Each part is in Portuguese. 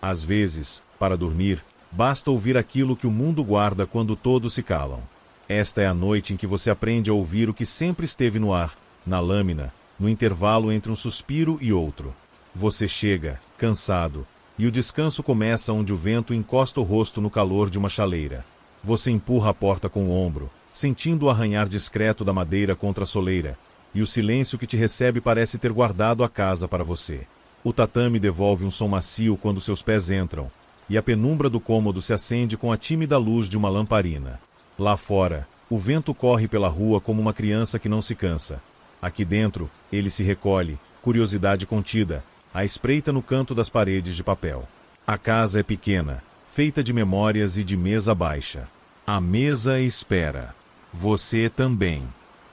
Às vezes, para dormir, basta ouvir aquilo que o mundo guarda quando todos se calam. Esta é a noite em que você aprende a ouvir o que sempre esteve no ar, na lâmina, no intervalo entre um suspiro e outro. Você chega, cansado, e o descanso começa onde o vento encosta o rosto no calor de uma chaleira. Você empurra a porta com o ombro, sentindo o arranhar discreto da madeira contra a soleira, e o silêncio que te recebe parece ter guardado a casa para você. O tatame devolve um som macio quando seus pés entram, e a penumbra do cômodo se acende com a tímida luz de uma lamparina. Lá fora, o vento corre pela rua como uma criança que não se cansa. Aqui dentro, ele se recolhe, curiosidade contida, à espreita no canto das paredes de papel. A casa é pequena, feita de memórias e de mesa baixa. A mesa espera. Você também.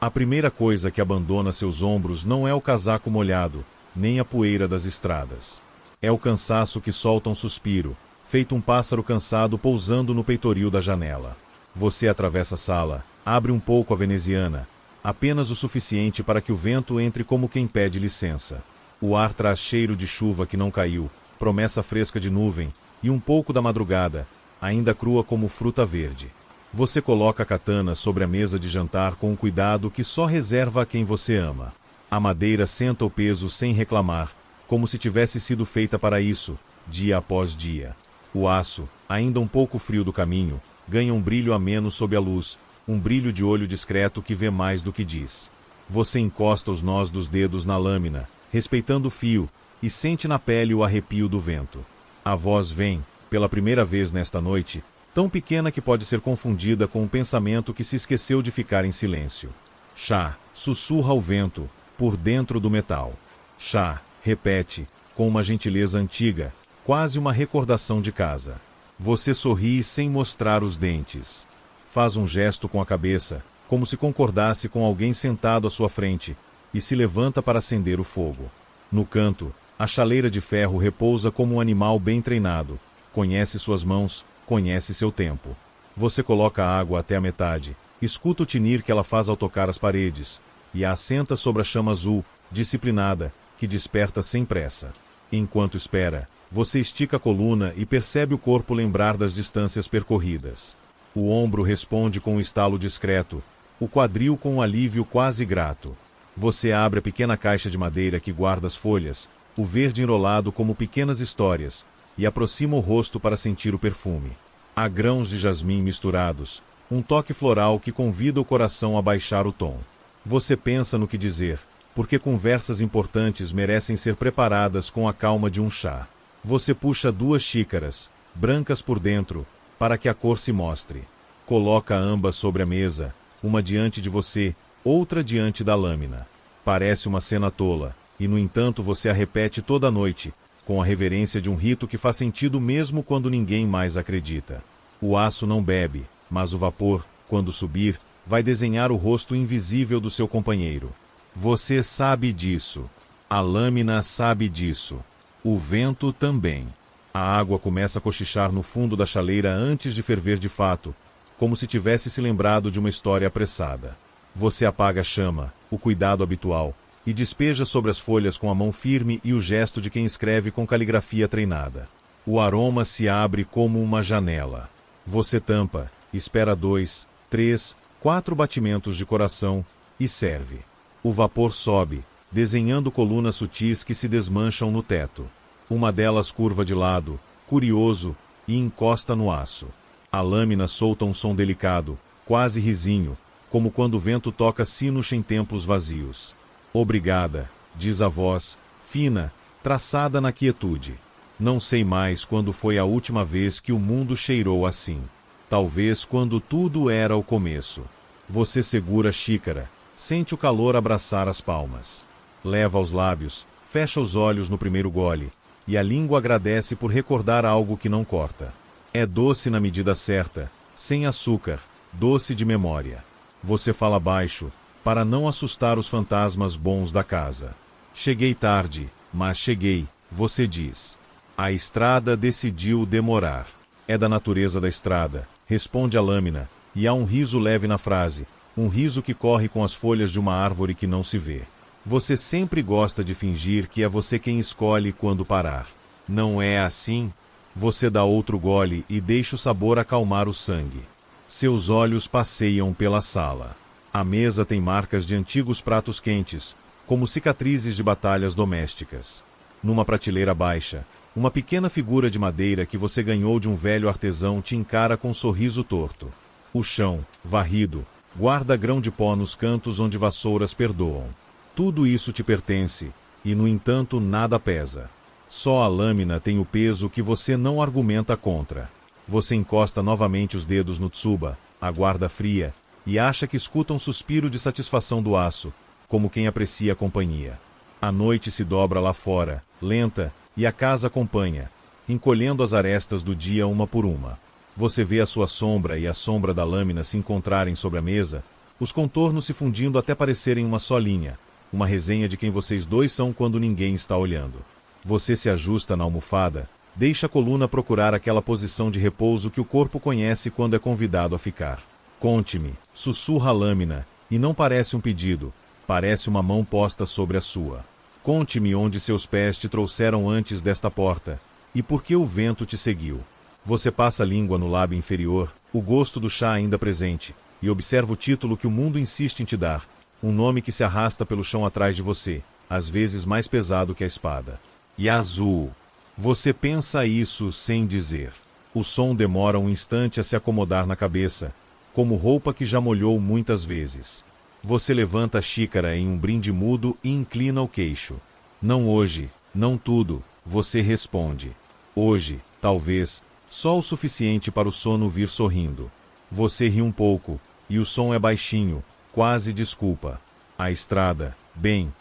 A primeira coisa que abandona seus ombros não é o casaco molhado, nem a poeira das estradas. É o cansaço que solta um suspiro, feito um pássaro cansado pousando no peitoril da janela. Você atravessa a sala, abre um pouco a veneziana, apenas o suficiente para que o vento entre como quem pede licença. O ar traz cheiro de chuva que não caiu, promessa fresca de nuvem, e um pouco da madrugada, ainda crua como fruta verde. Você coloca a katana sobre a mesa de jantar com um cuidado que só reserva a quem você ama. A madeira senta o peso sem reclamar, como se tivesse sido feita para isso, dia após dia. O aço, ainda um pouco frio do caminho, ganha um brilho ameno sob a luz, um brilho de olho discreto que vê mais do que diz. Você encosta os nós dos dedos na lâmina, respeitando o fio, e sente na pele o arrepio do vento. A voz vem, pela primeira vez nesta noite, tão pequena que pode ser confundida com um pensamento que se esqueceu de ficar em silêncio. Chá, sussurra o vento, por dentro do metal. Chá, repete, com uma gentileza antiga, quase uma recordação de casa. Você sorri sem mostrar os dentes. Faz um gesto com a cabeça, como se concordasse com alguém sentado à sua frente, e se levanta para acender o fogo. No canto, a chaleira de ferro repousa como um animal bem treinado. Conhece suas mãos, conhece seu tempo. Você coloca a água até a metade, escuta o tinir que ela faz ao tocar as paredes, e a assenta sobre a chama azul, disciplinada, que desperta sem pressa. Enquanto espera, você estica a coluna e percebe o corpo lembrar das distâncias percorridas. O ombro responde com um estalo discreto, o quadril com um alívio quase grato. Você abre a pequena caixa de madeira que guarda as folhas, o verde enrolado como pequenas histórias, e aproxima o rosto para sentir o perfume. Há grãos de jasmim misturados, um toque floral que convida o coração a baixar o tom. Você pensa no que dizer, porque conversas importantes merecem ser preparadas com a calma de um chá. Você puxa 2 xícaras, brancas por dentro, para que a cor se mostre. Coloca ambas sobre a mesa, uma diante de você, outra diante da lâmina. Parece uma cena tola, e no entanto você a repete toda noite, com a reverência de um rito que faz sentido mesmo quando ninguém mais acredita. O aço não bebe, mas o vapor, quando subir, vai desenhar o rosto invisível do seu companheiro. Você sabe disso. A lâmina sabe disso. O vento também. A água começa a cochichar no fundo da chaleira antes de ferver de fato, como se tivesse se lembrado de uma história apressada. Você apaga a chama, o cuidado habitual, e despeja sobre as folhas com a mão firme e o gesto de quem escreve com caligrafia treinada. O aroma se abre como uma janela. Você tampa, espera 2, 3, 4 batimentos de coração e serve. O vapor sobe, desenhando colunas sutis que se desmancham no teto. Uma delas curva de lado, curioso, e encosta no aço. A lâmina solta um som delicado, quase risinho, como quando o vento toca sinos em templos vazios. Obrigada, diz a voz, fina, traçada na quietude. Não sei mais quando foi a última vez que o mundo cheirou assim. Talvez quando tudo era o começo. Você segura a xícara, sente o calor abraçar as palmas. Leva aos lábios, fecha os olhos no primeiro gole, e a língua agradece por recordar algo que não corta. É doce na medida certa, sem açúcar, doce de memória. Você fala baixo, para não assustar os fantasmas bons da casa. Cheguei tarde, mas cheguei, você diz. A estrada decidiu demorar. É da natureza da estrada, responde a lâmina, e há um riso leve na frase, um riso que corre com as folhas de uma árvore que não se vê. Você sempre gosta de fingir que é você quem escolhe quando parar. Não é assim? Você dá outro gole e deixa o sabor acalmar o sangue. Seus olhos passeiam pela sala. A mesa tem marcas de antigos pratos quentes, como cicatrizes de batalhas domésticas. Numa prateleira baixa, uma pequena figura de madeira que você ganhou de um velho artesão te encara com um sorriso torto. O chão, varrido, guarda grão de pó nos cantos onde vassouras perdoam. Tudo isso te pertence, e no entanto nada pesa. Só a lâmina tem o peso que você não argumenta contra. Você encosta novamente os dedos no tsuba, a guarda fria, e acha que escuta um suspiro de satisfação do aço, como quem aprecia a companhia. A noite se dobra lá fora, lenta, e a casa acompanha, encolhendo as arestas do dia uma por uma. Você vê a sua sombra e a sombra da lâmina se encontrarem sobre a mesa, os contornos se fundindo até parecerem uma só linha, uma resenha de quem vocês dois são quando ninguém está olhando. Você se ajusta na almofada, deixa a coluna procurar aquela posição de repouso que o corpo conhece quando é convidado a ficar. Conte-me, sussurra a lâmina, e não parece um pedido, parece uma mão posta sobre a sua. Conte-me onde seus pés te trouxeram antes desta porta, e por que o vento te seguiu. Você passa a língua no lábio inferior, o gosto do chá ainda presente, e observa o título que o mundo insiste em te dar, um nome que se arrasta pelo chão atrás de você, às vezes mais pesado que a espada. Yazoo. Você pensa isso sem dizer. O som demora um instante a se acomodar na cabeça, como roupa que já molhou muitas vezes. Você levanta a xícara em um brinde mudo e inclina o queixo. Não hoje, não tudo, você responde. Hoje, talvez, só o suficiente para o sono vir sorrindo. Você ri um pouco, e o som é baixinho, quase desculpa. A estrada, bem,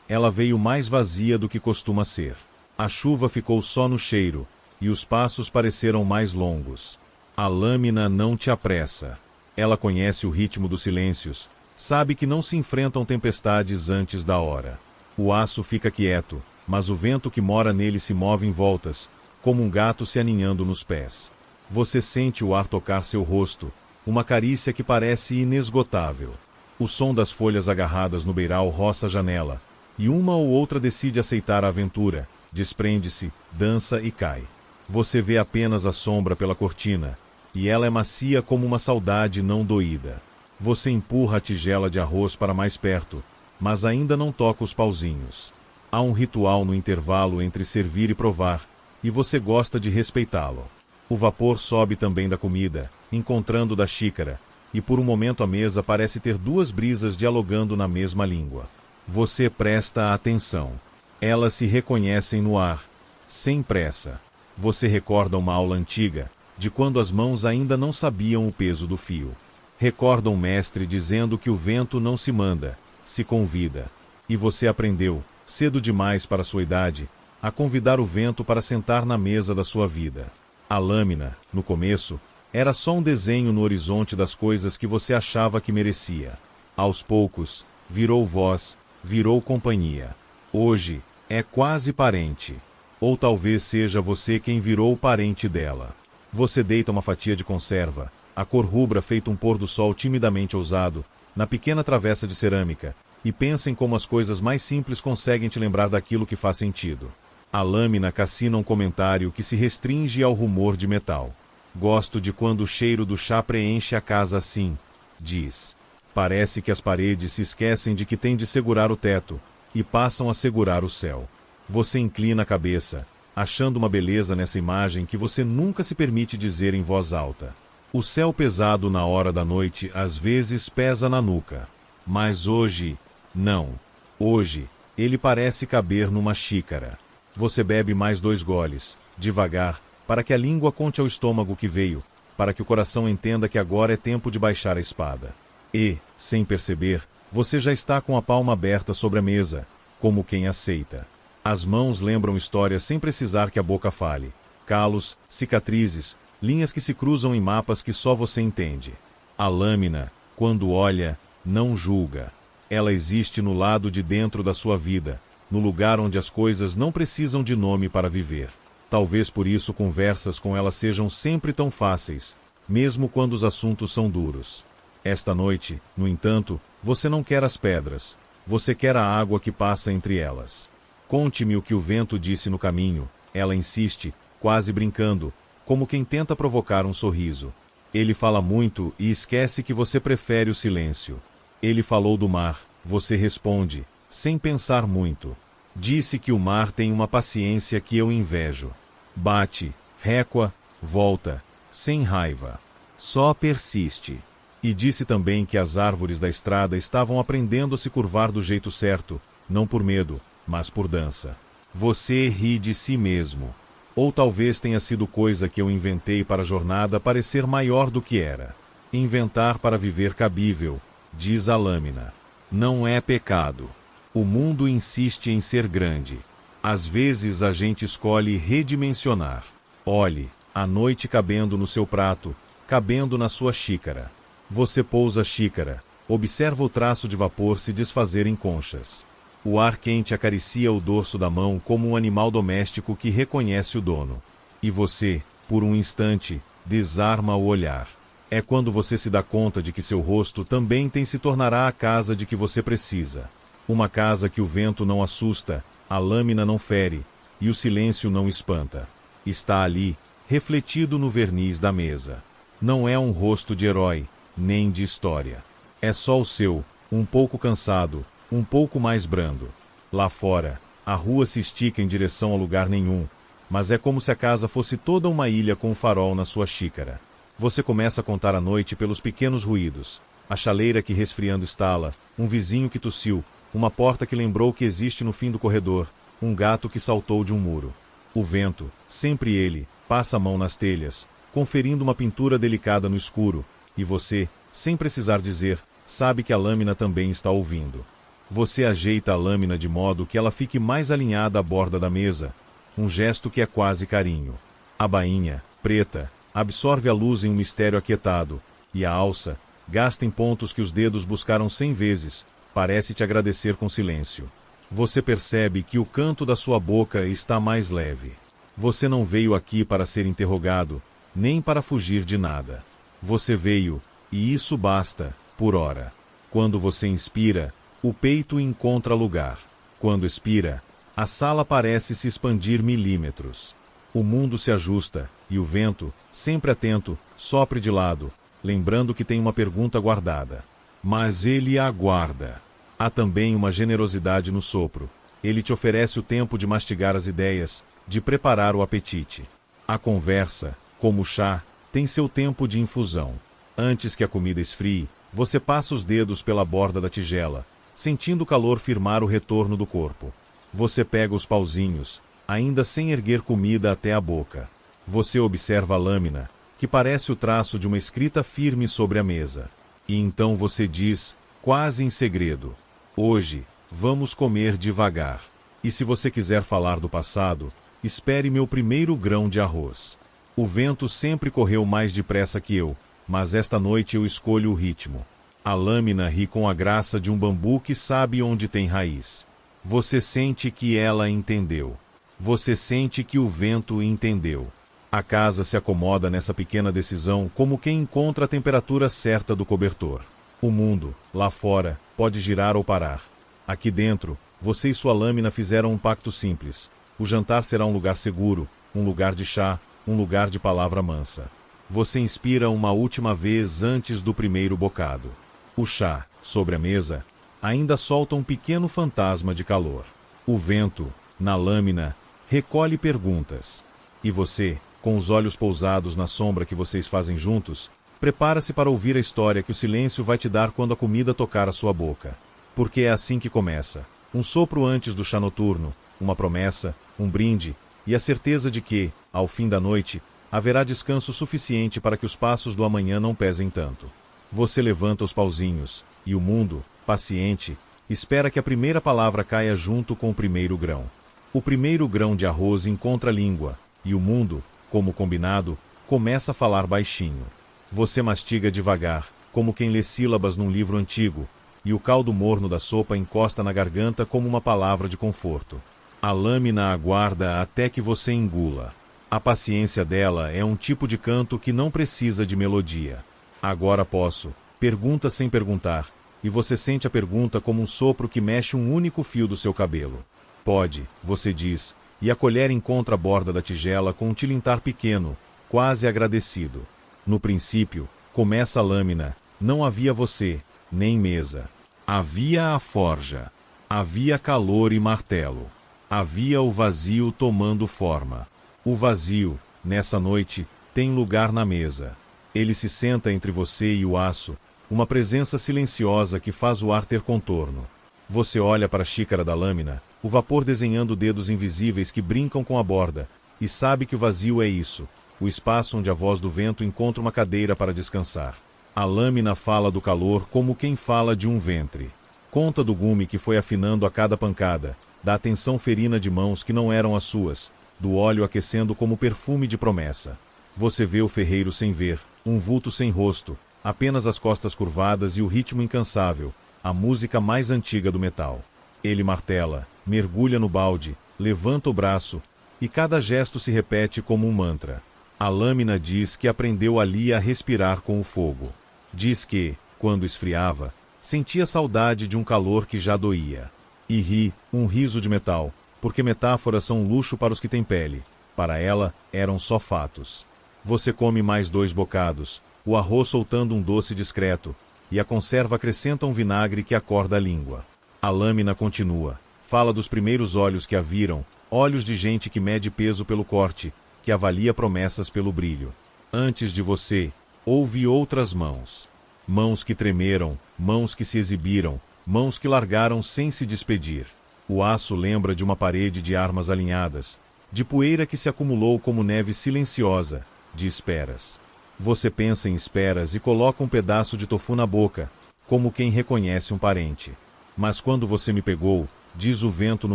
ela veio mais vazia do que costuma ser. A chuva ficou só no cheiro, e os passos pareceram mais longos. A lâmina não te apressa. Ela conhece o ritmo dos silêncios, sabe que não se enfrentam tempestades antes da hora. O aço fica quieto, mas o vento que mora nele se move em voltas, como um gato se aninhando nos pés. Você sente o ar tocar seu rosto, uma carícia que parece inesgotável. O som das folhas agarradas no beiral roça a janela, e uma ou outra decide aceitar a aventura, desprende-se, dança e cai. Você vê apenas a sombra pela cortina, e ela é macia como uma saudade não doída. Você empurra a tigela de arroz para mais perto, mas ainda não toca os pauzinhos. Há um ritual no intervalo entre servir e provar, e você gosta de respeitá-lo. O vapor sobe também da comida, encontrando da xícara, e por um momento a mesa parece ter duas brisas dialogando na mesma língua. Você presta atenção. Elas se reconhecem no ar, sem pressa. Você recorda uma aula antiga, de quando as mãos ainda não sabiam o peso do fio. Recorda um mestre dizendo que o vento não se manda, se convida. E você aprendeu, cedo demais para sua idade, a convidar o vento para sentar na mesa da sua vida. A lâmina, no começo, era só um desenho no horizonte das coisas que você achava que merecia. Aos poucos, virou voz, virou companhia. Hoje, é quase parente. Ou talvez seja você quem virou o parente dela. Você deita uma fatia de conserva, a cor rubra feito um pôr do sol timidamente ousado, na pequena travessa de cerâmica, e pensa em como as coisas mais simples conseguem te lembrar daquilo que faz sentido. A lâmina cassina um comentário que se restringe ao rumor de metal. Gosto de quando o cheiro do chá preenche a casa assim, diz. Parece que as paredes se esquecem de que têm de segurar o teto, e passam a segurar o céu. Você inclina a cabeça, achando uma beleza nessa imagem que você nunca se permite dizer em voz alta. O céu pesado na hora da noite às vezes pesa na nuca. Mas hoje, não. Hoje, ele parece caber numa xícara. Você bebe mais 2 goles, devagar, para que a língua conte ao estômago que veio, para que o coração entenda que agora é tempo de baixar a espada. E, sem perceber, você já está com a palma aberta sobre a mesa, como quem aceita. As mãos lembram histórias sem precisar que a boca fale. Calos, cicatrizes, linhas que se cruzam em mapas que só você entende. A lâmina, quando olha, não julga. Ela existe no lado de dentro da sua vida, no lugar onde as coisas não precisam de nome para viver. Talvez por isso conversas com ela sejam sempre tão fáceis, mesmo quando os assuntos são duros. Esta noite, no entanto, você não quer as pedras, você quer a água que passa entre elas. Conte-me o que o vento disse no caminho, ela insiste, quase brincando, como quem tenta provocar um sorriso. Ele fala muito e esquece que você prefere o silêncio. Ele falou do mar, você responde, sem pensar muito. Disse que o mar tem uma paciência que eu invejo. Bate, recua, volta, sem raiva. Só persiste. E disse também que as árvores da estrada estavam aprendendo a se curvar do jeito certo, não por medo, mas por dança. Você ri de si mesmo. Ou talvez tenha sido coisa que eu inventei para a jornada parecer maior do que era. Inventar para viver cabível, diz a lâmina. Não é pecado. O mundo insiste em ser grande. Às vezes a gente escolhe redimensionar. Olhe, a noite cabendo no seu prato, cabendo na sua xícara. Você pousa a xícara, observa o traço de vapor se desfazer em conchas. O ar quente acaricia o dorso da mão como um animal doméstico que reconhece o dono. E você, por um instante, desarma o olhar. É quando você se dá conta de que seu rosto também se tornará a casa de que você precisa. Uma casa que o vento não assusta, a lâmina não fere, e o silêncio não espanta. Está ali, refletido no verniz da mesa. Não é um rosto de herói, nem de história. É só o seu, um pouco cansado, um pouco mais brando. Lá fora, a rua se estica em direção a lugar nenhum, mas é como se a casa fosse toda uma ilha com um farol na sua xícara. Você começa a contar a noite pelos pequenos ruídos. A chaleira que resfriando estala, um vizinho que tossiu, uma porta que lembrou que existe no fim do corredor, um gato que saltou de um muro. O vento, sempre ele, passa a mão nas telhas, conferindo uma pintura delicada no escuro, e você, sem precisar dizer, sabe que a lâmina também está ouvindo. Você ajeita a lâmina de modo que ela fique mais alinhada à borda da mesa, um gesto que é quase carinho. A bainha, preta, absorve a luz em um mistério aquietado, e a alça, gasta em pontos que os dedos buscaram 100 vezes, parece te agradecer com silêncio. Você percebe que o canto da sua boca está mais leve. Você não veio aqui para ser interrogado, nem para fugir de nada. Você veio, e isso basta, por hora. Quando você inspira, o peito encontra lugar. Quando expira, a sala parece se expandir milímetros. O mundo se ajusta, e o vento, sempre atento, sopre de lado, lembrando que tem uma pergunta guardada. Mas ele aguarda. Há também uma generosidade no sopro. Ele te oferece o tempo de mastigar as ideias, de preparar o apetite. A conversa, como o chá, tem seu tempo de infusão. Antes que a comida esfrie, você passa os dedos pela borda da tigela, sentindo o calor firmar o retorno do corpo. Você pega os pauzinhos, ainda sem erguer comida até a boca. Você observa a lâmina, que parece o traço de uma escrita firme sobre a mesa. E então você diz, quase em segredo, hoje, vamos comer devagar. E se você quiser falar do passado, espere meu primeiro grão de arroz. O vento sempre correu mais depressa que eu, mas esta noite eu escolho o ritmo. A lâmina ri com a graça de um bambu que sabe onde tem raiz. Você sente que ela entendeu. Você sente que o vento entendeu. A casa se acomoda nessa pequena decisão como quem encontra a temperatura certa do cobertor. O mundo, lá fora, pode girar ou parar. Aqui dentro, você e sua lâmina fizeram um pacto simples. O jantar será um lugar seguro, um lugar de chá, um lugar de palavra mansa. Você inspira uma última vez antes do primeiro bocado. O chá, sobre a mesa, ainda solta um pequeno fantasma de calor. O vento, na lâmina, recolhe perguntas. E você, com os olhos pousados na sombra que vocês fazem juntos, prepara-se para ouvir a história que o silêncio vai te dar quando a comida tocar a sua boca. Porque é assim que começa. Um sopro antes do chá noturno, uma promessa, um brinde, e a certeza de que, ao fim da noite, haverá descanso suficiente para que os passos do amanhã não pesem tanto. Você levanta os pauzinhos, e o mundo, paciente, espera que a primeira palavra caia junto com o primeiro grão. O primeiro grão de arroz encontra a língua, e o mundo, como combinado, começa a falar baixinho. Você mastiga devagar, como quem lê sílabas num livro antigo, e o caldo morno da sopa encosta na garganta como uma palavra de conforto. A lâmina aguarda até que você engula. A paciência dela é um tipo de canto que não precisa de melodia. Agora posso, pergunta sem perguntar, e você sente a pergunta como um sopro que mexe um único fio do seu cabelo. Pode, você diz, e a colher encontra a borda da tigela com um tilintar pequeno, quase agradecido. No princípio, começa a lâmina, não havia você, nem mesa. Havia a forja. Havia calor e martelo. Havia o vazio tomando forma. O vazio, nessa noite, tem lugar na mesa. Ele se senta entre você e o aço, uma presença silenciosa que faz o ar ter contorno. Você olha para a xícara da lâmina, o vapor desenhando dedos invisíveis que brincam com a borda, e sabe que o vazio é isso, o espaço onde a voz do vento encontra uma cadeira para descansar. A lâmina fala do calor como quem fala de um ventre. Conta do gume que foi afinando a cada pancada, da atenção ferina de mãos que não eram as suas, do óleo aquecendo como perfume de promessa. Você vê o ferreiro sem ver, um vulto sem rosto, apenas as costas curvadas e o ritmo incansável, a música mais antiga do metal. Ele martela, mergulha no balde, levanta o braço, e cada gesto se repete como um mantra. A lâmina diz que aprendeu ali a respirar com o fogo. Diz que, quando esfriava, sentia saudade de um calor que já doía. E ri, um riso de metal, porque metáforas são um luxo para os que têm pele. Para ela, eram só fatos. Você come mais 2 bocados, o arroz soltando um doce discreto, e a conserva acrescenta um vinagre que acorda a língua. A lâmina continua. Fala dos primeiros olhos que a viram, olhos de gente que mede peso pelo corte, que avalia promessas pelo brilho. Antes de você, houve outras mãos. Mãos que tremeram, mãos que se exibiram, mãos que largaram sem se despedir. O aço lembra de uma parede de armas alinhadas, de poeira que se acumulou como neve silenciosa, de esperas. Você pensa em esperas e coloca um pedaço de tofu na boca, como quem reconhece um parente. Mas quando você me pegou, diz o vento no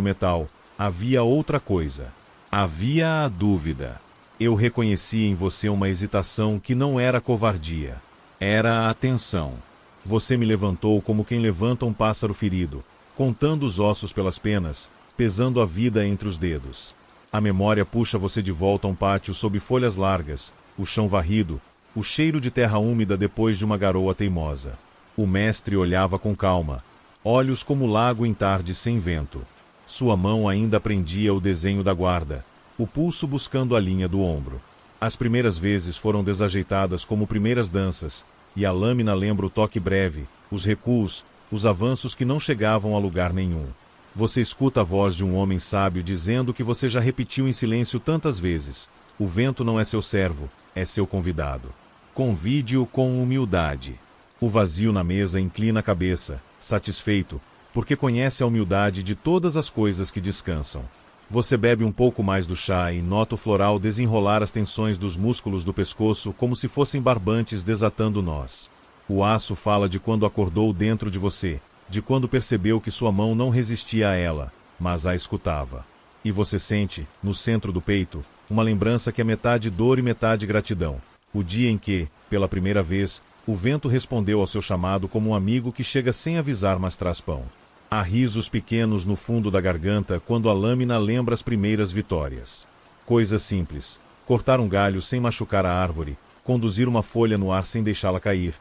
metal, havia outra coisa. Havia a dúvida. Eu reconheci em você uma hesitação que não era covardia. Era a atenção. Você me levantou como quem levanta um pássaro ferido, contando os ossos pelas penas, pesando a vida entre os dedos. A memória puxa você de volta a um pátio sob folhas largas, o chão varrido, o cheiro de terra úmida depois de uma garoa teimosa. O mestre olhava com calma, olhos como lago em tarde sem vento. Sua mão ainda prendia o desenho da guarda, o pulso buscando a linha do ombro. As primeiras vezes foram desajeitadas como primeiras danças, e a lâmina lembra o toque breve, os recuos, os avanços que não chegavam a lugar nenhum. Você escuta a voz de um homem sábio dizendo que você já repetiu em silêncio tantas vezes: o vento não é seu servo, é seu convidado. Convide-o com humildade. O vazio na mesa inclina a cabeça, satisfeito, porque conhece a humildade de todas as coisas que descansam. Você bebe um pouco mais do chá e nota o floral desenrolar as tensões dos músculos do pescoço como se fossem barbantes desatando nós. O aço fala de quando acordou dentro de você, de quando percebeu que sua mão não resistia a ela, mas a escutava. E você sente, no centro do peito, uma lembrança que é metade dor e metade gratidão. O dia em que, pela primeira vez, o vento respondeu ao seu chamado como um amigo que chega sem avisar mas traz pão. Há risos pequenos no fundo da garganta quando a lâmina lembra as primeiras vitórias. Coisas simples: cortar um galho sem machucar a árvore, conduzir uma folha no ar sem deixá-la cair,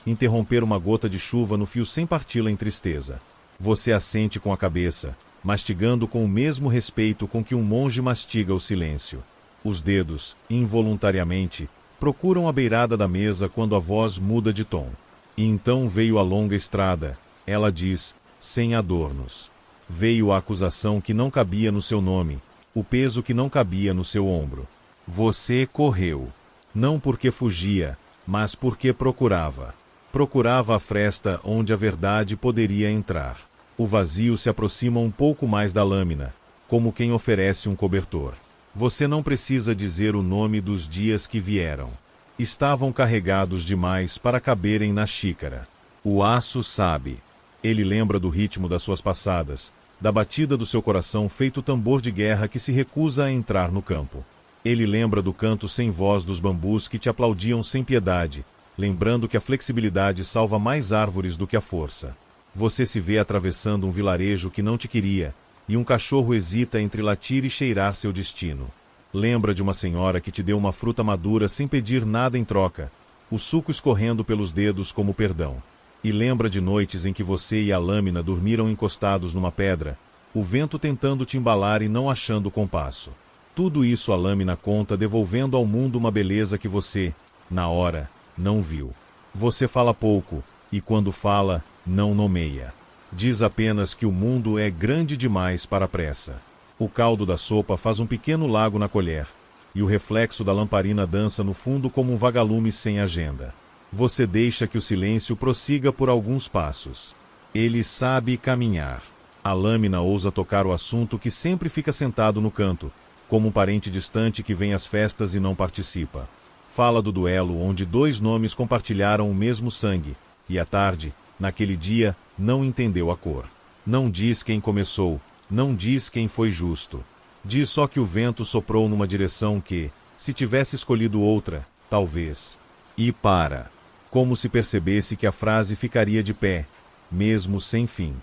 interromper uma gota de chuva no fio sem parti-la em tristeza. Você assente com a cabeça, mastigando com o mesmo respeito com que um monge mastiga o silêncio. Os dedos, involuntariamente, procuram a beirada da mesa quando a voz muda de tom. E então veio a longa estrada, ela diz, sem adornos. Veio a acusação que não cabia no seu nome, o peso que não cabia no seu ombro. Você correu. Não porque fugia, mas porque procurava. Procurava a fresta onde a verdade poderia entrar. O vazio se aproxima um pouco mais da lâmina, como quem oferece um cobertor. Você não precisa dizer o nome dos dias que vieram. Estavam carregados demais para caberem na xícara. O aço sabe. Ele lembra do ritmo das suas passadas, da batida do seu coração feito tambor de guerra que se recusa a entrar no campo. Ele lembra do canto sem voz dos bambus que te aplaudiam sem piedade, lembrando que a flexibilidade salva mais árvores do que a força. Você se vê atravessando um vilarejo que não te queria, e um cachorro hesita entre latir e cheirar seu destino. Lembra de uma senhora que te deu uma fruta madura sem pedir nada em troca, o suco escorrendo pelos dedos como perdão. E lembra de noites em que você e a lâmina dormiram encostados numa pedra, o vento tentando te embalar e não achando o compasso. Tudo isso a lâmina conta, devolvendo ao mundo uma beleza que você, na hora, não viu. Você fala pouco, e quando fala, não nomeia. Diz apenas que o mundo é grande demais para a pressa. O caldo da sopa faz um pequeno lago na colher, e o reflexo da lamparina dança no fundo como um vagalume sem agenda. Você deixa que o silêncio prossiga por alguns passos. Ele sabe caminhar. A lâmina ousa tocar o assunto que sempre fica sentado no canto, como um parente distante que vem às festas e não participa. Fala do duelo onde dois nomes compartilharam o mesmo sangue, e à tarde, naquele dia, não entendeu a cor. Não diz quem começou, não diz quem foi justo. Diz só que o vento soprou numa direção que, se tivesse escolhido outra, talvez. E para. Como se percebesse que a frase ficaria de pé, mesmo sem fim.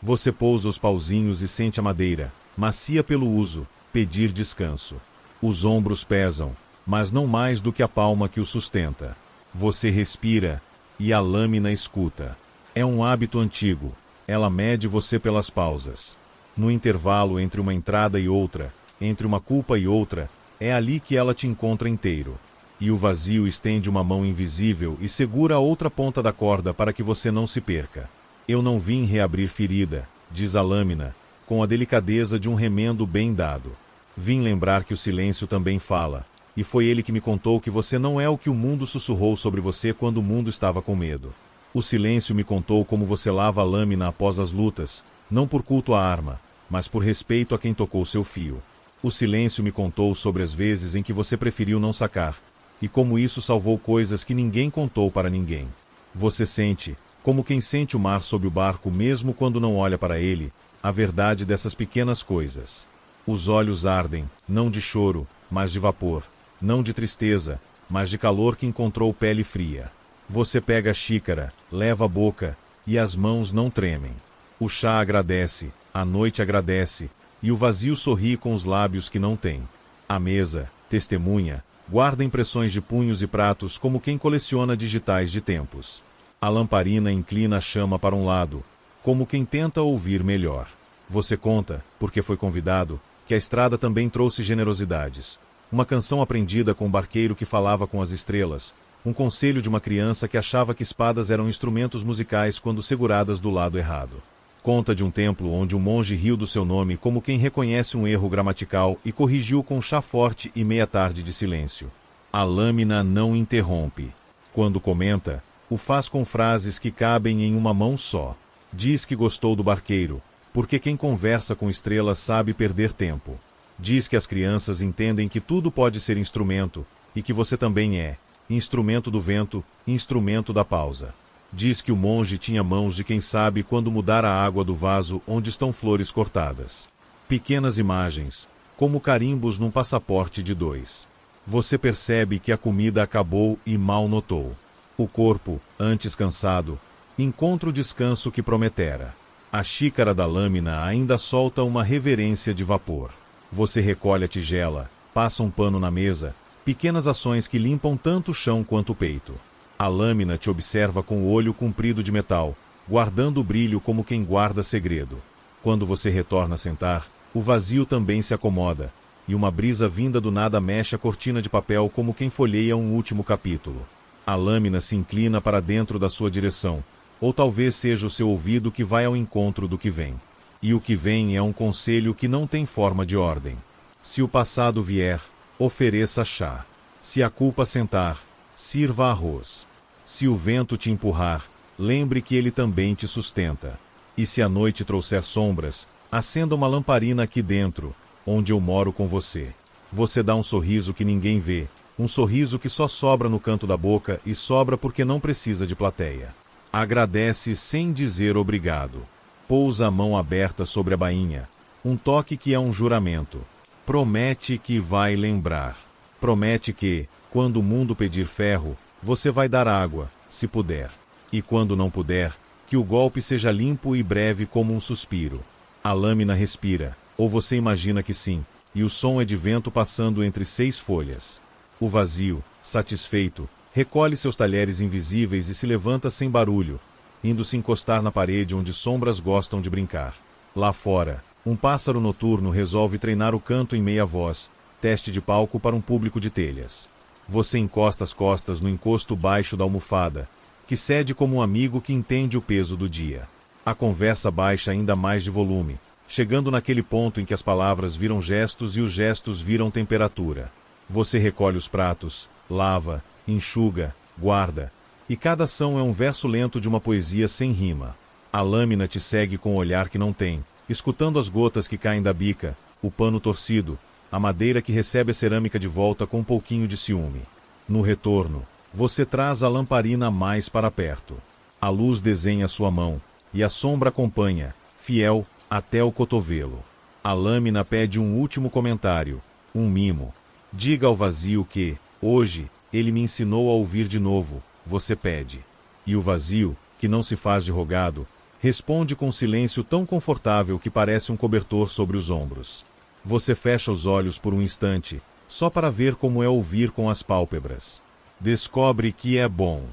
Você pousa os pauzinhos e sente a madeira, macia pelo uso, pedir descanso. Os ombros pesam, mas não mais do que a palma que o sustenta. Você respira, e a lâmina escuta. É um hábito antigo, ela mede você pelas pausas. No intervalo entre uma entrada e outra, entre uma culpa e outra, é ali que ela te encontra inteiro. E o vazio estende uma mão invisível e segura a outra ponta da corda para que você não se perca. Eu não vim reabrir ferida, diz a lâmina, com a delicadeza de um remendo bem dado. Vim lembrar que o silêncio também fala, e foi ele que me contou que você não é o que o mundo sussurrou sobre você quando o mundo estava com medo. O silêncio me contou como você lava a lâmina após as lutas, não por culto à arma, mas por respeito a quem tocou seu fio. O silêncio me contou sobre as vezes em que você preferiu não sacar, e como isso salvou coisas que ninguém contou para ninguém. Você sente, como quem sente o mar sob o barco mesmo quando não olha para ele, a verdade dessas pequenas coisas. Os olhos ardem, não de choro, mas de vapor, não de tristeza, mas de calor que encontrou pele fria. Você pega a xícara, leva a boca, e as mãos não tremem. O chá agradece, a noite agradece, e o vazio sorri com os lábios que não tem. A mesa, testemunha, guarda impressões de punhos e pratos como quem coleciona digitais de tempos. A lamparina inclina a chama para um lado, como quem tenta ouvir melhor. Você conta, porque foi convidado, que a estrada também trouxe generosidades. Uma canção aprendida com um barqueiro que falava com as estrelas, um conselho de uma criança que achava que espadas eram instrumentos musicais quando seguradas do lado errado. Conta de um templo onde um monge riu do seu nome como quem reconhece um erro gramatical e corrigiu com chá forte e meia tarde de silêncio. A lâmina não interrompe. Quando comenta, o faz com frases que cabem em uma mão só. Diz que gostou do barqueiro, porque quem conversa com estrelas sabe perder tempo. Diz que as crianças entendem que tudo pode ser instrumento, e que você também é, instrumento do vento, instrumento da pausa. Diz que o monge tinha mãos de quem sabe quando mudar a água do vaso onde estão flores cortadas. Pequenas imagens, como carimbos num passaporte de 2. Você percebe que a comida acabou e mal notou. O corpo, antes cansado, encontra o descanso que prometera. A xícara da lâmina ainda solta uma reverência de vapor. Você recolhe a tigela, passa um pano na mesa, pequenas ações que limpam tanto o chão quanto o peito. A lâmina te observa com o olho comprido de metal, guardando o brilho como quem guarda segredo. Quando você retorna a sentar, o vazio também se acomoda, e uma brisa vinda do nada mexe a cortina de papel como quem folheia um último capítulo. A lâmina se inclina para dentro da sua direção, ou talvez seja o seu ouvido que vai ao encontro do que vem. E o que vem é um conselho que não tem forma de ordem. Se o passado vier, ofereça chá. Se a culpa sentar, sirva arroz. Se o vento te empurrar, lembre que ele também te sustenta. E se a noite trouxer sombras, acenda uma lamparina aqui dentro, onde eu moro com você. Você dá um sorriso que ninguém vê, um sorriso que só sobra no canto da boca e sobra porque não precisa de plateia. Agradece sem dizer obrigado. Pousa a mão aberta sobre a bainha, um toque que é um juramento. Promete que vai lembrar. Promete que, quando o mundo pedir ferro, você vai dar água, se puder. E quando não puder, que o golpe seja limpo e breve como um suspiro. A lâmina respira, ou você imagina que sim, e o som é de vento passando entre 6 folhas. O vazio, satisfeito, recolhe seus talheres invisíveis e se levanta sem barulho, indo se encostar na parede onde sombras gostam de brincar. Lá fora, Um pássaro noturno resolve treinar o canto em meia voz, teste de palco para um público de telhas. Você encosta as costas no encosto baixo da almofada, que cede como um amigo que entende o peso do dia. A conversa baixa ainda mais de volume, chegando naquele ponto em que as palavras viram gestos e os gestos viram temperatura. Você recolhe os pratos, lava, enxuga, guarda, e cada ação é um verso lento de uma poesia sem rima. A lâmina te segue com um olhar que não tem, escutando as gotas que caem da bica, o pano torcido, a madeira que recebe a cerâmica de volta com um pouquinho de ciúme. No retorno, você traz a lamparina mais para perto. A luz desenha sua mão, e a sombra acompanha, fiel, até o cotovelo. A lâmina pede um último comentário, um mimo. Diga ao vazio que, hoje, ele me ensinou a ouvir de novo, você pede. E o vazio, que não se faz de rogado, responde com um silêncio tão confortável que parece um cobertor sobre os ombros. Você fecha os olhos por um instante, só para ver como é ouvir com as pálpebras. Descobre que é bom.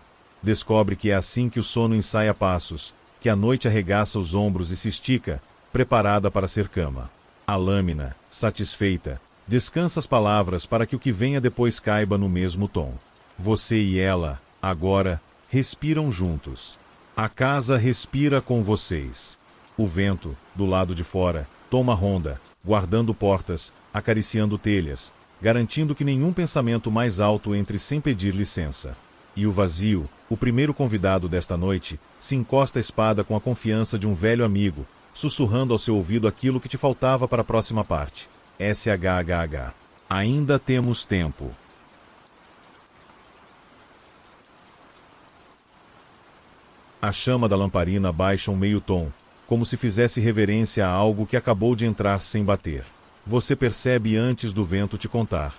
Descobre que é assim que o sono ensaia passos, que a noite arregaça os ombros e se estica, preparada para ser cama. A lâmina, satisfeita, descansa as palavras para que o que venha depois caiba no mesmo tom. Você e ela, agora, respiram juntos. A casa respira com vocês. O vento, do lado de fora, toma ronda, guardando portas, acariciando telhas, garantindo que nenhum pensamento mais alto entre sem pedir licença. E o vazio, o primeiro convidado desta noite, se encosta a espada com a confiança de um velho amigo, sussurrando ao seu ouvido aquilo que te faltava para a próxima parte. SHHH. Ainda temos tempo. A chama da lamparina baixa um meio tom, como se fizesse reverência a algo que acabou de entrar sem bater. Você percebe antes do vento te contar.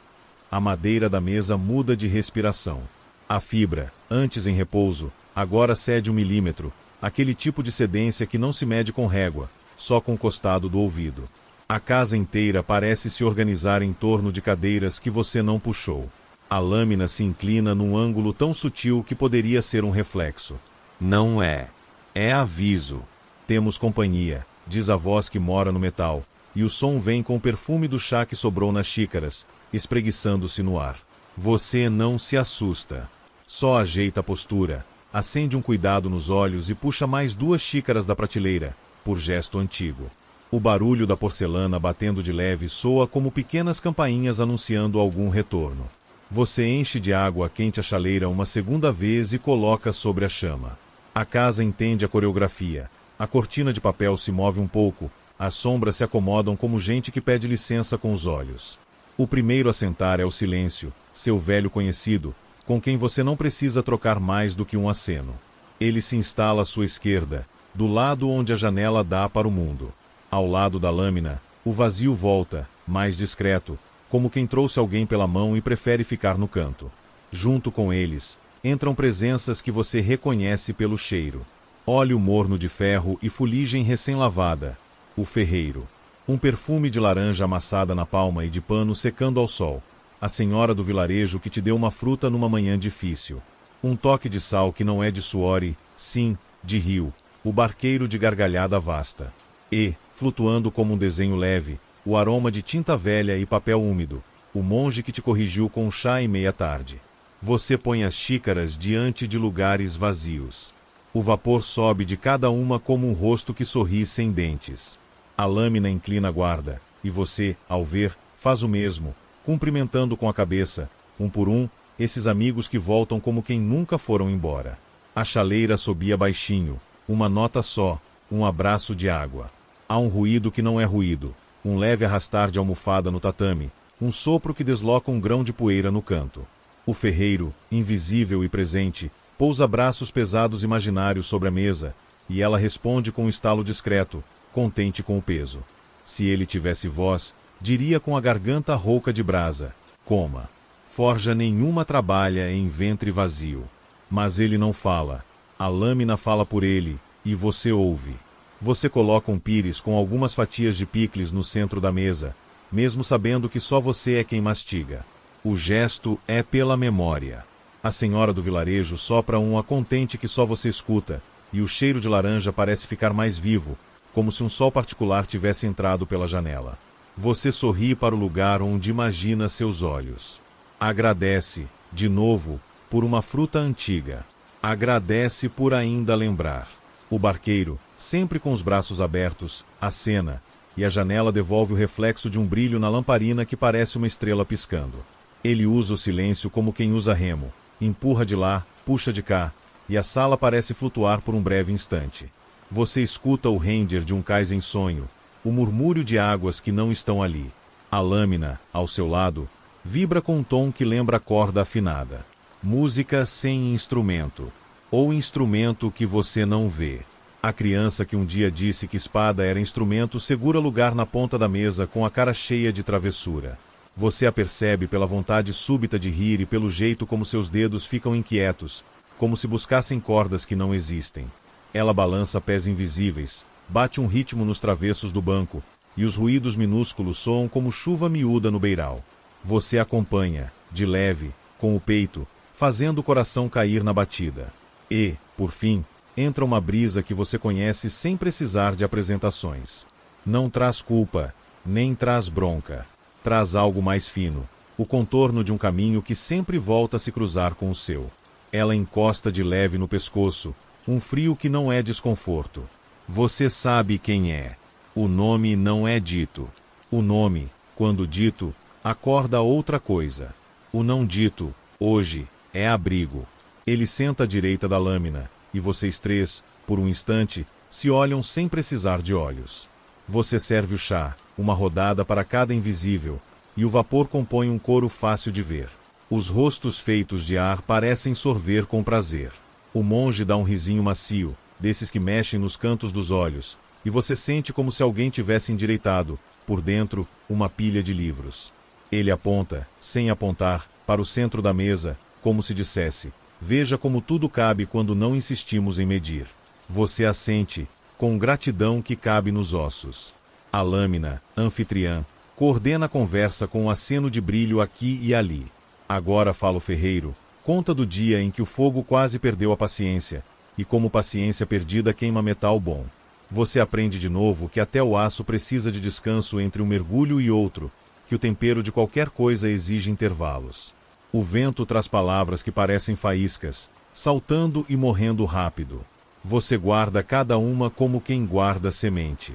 A madeira da mesa muda de respiração. A fibra, antes em repouso, agora cede 1 milímetro, aquele tipo de cedência que não se mede com régua, só com o costado do ouvido. A casa inteira parece se organizar em torno de cadeiras que você não puxou. A lâmina se inclina num ângulo tão sutil que poderia ser um reflexo. Não é. É aviso. Temos companhia, diz a voz que mora no metal, e o som vem com o perfume do chá que sobrou nas xícaras, espreguiçando-se no ar. Você não se assusta. Só ajeita a postura, acende um cuidado nos olhos e puxa mais 2 xícaras da prateleira, por gesto antigo. O barulho da porcelana batendo de leve soa como pequenas campainhas anunciando algum retorno. Você enche de água quente a chaleira uma segunda vez e coloca sobre a chama. A casa entende a coreografia. A cortina de papel se move um pouco, as sombras se acomodam como gente que pede licença com os olhos. O primeiro a sentar é o silêncio, seu velho conhecido, com quem você não precisa trocar mais do que um aceno. Ele se instala à sua esquerda, do lado onde a janela dá para o mundo. Ao lado da lâmina, o vazio volta, mais discreto, como quem trouxe alguém pela mão e prefere ficar no canto. Junto com eles, entram presenças que você reconhece pelo cheiro. Óleo morno de ferro e fuligem recém-lavada. O ferreiro. Um perfume de laranja amassada na palma e de pano secando ao sol. A senhora do vilarejo que te deu uma fruta numa manhã difícil. Um toque de sal que não é de suor e, sim, de rio. O barqueiro de gargalhada vasta. E, flutuando como um desenho leve, o aroma de tinta velha e papel úmido. O monge que te corrigiu com chá em meia tarde. Você põe as xícaras diante de lugares vazios. O vapor sobe de cada uma como um rosto que sorri sem dentes. A lâmina inclina a guarda, e você, ao ver, faz o mesmo, cumprimentando com a cabeça, um por um, esses amigos que voltam como quem nunca foram embora. A chaleira assobia baixinho, uma nota só, um abraço de água. Há um ruído que não é ruído, um leve arrastar de almofada no tatame, um sopro que desloca um grão de poeira no canto. O ferreiro, invisível e presente, pousa braços pesados imaginários sobre a mesa, e ela responde com um estalo discreto, contente com o peso. Se ele tivesse voz, diria com a garganta rouca de brasa, coma. Forja nenhuma trabalha em ventre vazio. Mas ele não fala. A lâmina fala por ele, e você ouve. Você coloca um pires com algumas fatias de picles no centro da mesa, mesmo sabendo que só você é quem mastiga. O gesto é pela memória. A senhora do vilarejo sopra um a contente que só você escuta, e o cheiro de laranja parece ficar mais vivo, como se um sol particular tivesse entrado pela janela. Você sorri para o lugar onde imagina seus olhos. Agradece, de novo, por uma fruta antiga. Agradece por ainda lembrar. O barqueiro, sempre com os braços abertos, acena, e a janela devolve o reflexo de um brilho na lamparina que parece uma estrela piscando. Ele usa o silêncio como quem usa remo, empurra de lá, puxa de cá, e a sala parece flutuar por um breve instante. Você escuta o render de um cais em sonho, o murmúrio de águas que não estão ali. A lâmina, ao seu lado, vibra com um tom que lembra a corda afinada. Música sem instrumento, ou instrumento que você não vê. A criança que um dia disse que espada era instrumento segura lugar na ponta da mesa com a cara cheia de travessura. Você a percebe pela vontade súbita de rir e pelo jeito como seus dedos ficam inquietos, como se buscassem cordas que não existem. Ela balança pés invisíveis, bate um ritmo nos travessos do banco, e os ruídos minúsculos soam como chuva miúda no beiral. Você acompanha, de leve, com o peito, fazendo o coração cair na batida. E, por fim, entra uma brisa que você conhece sem precisar de apresentações. Não traz culpa, nem traz bronca. Traz algo mais fino, o contorno de um caminho que sempre volta a se cruzar com o seu. Ela encosta de leve no pescoço, um frio que não é desconforto. Você sabe quem é. O nome não é dito. O nome, quando dito, acorda outra coisa. O não dito, hoje, é abrigo. Ele senta à direita da lâmina, e vocês três, por um instante, se olham sem precisar de olhos. Você serve o chá, uma rodada para cada invisível, e o vapor compõe um coro fácil de ver. Os rostos feitos de ar parecem sorver com prazer. O monge dá um risinho macio, desses que mexem nos cantos dos olhos, e você sente como se alguém tivesse endireitado, por dentro, uma pilha de livros. Ele aponta, sem apontar, para o centro da mesa, como se dissesse: veja como tudo cabe quando não insistimos em medir. Você assente, com gratidão que cabe nos ossos. A lâmina, anfitriã, coordena a conversa com um aceno de brilho aqui e ali. Agora fala o ferreiro, conta do dia em que o fogo quase perdeu a paciência, e como paciência perdida queima metal bom. Você aprende de novo que até o aço precisa de descanso entre um mergulho e outro, que o tempero de qualquer coisa exige intervalos. O vento traz palavras que parecem faíscas, saltando e morrendo rápido. Você guarda cada uma como quem guarda semente.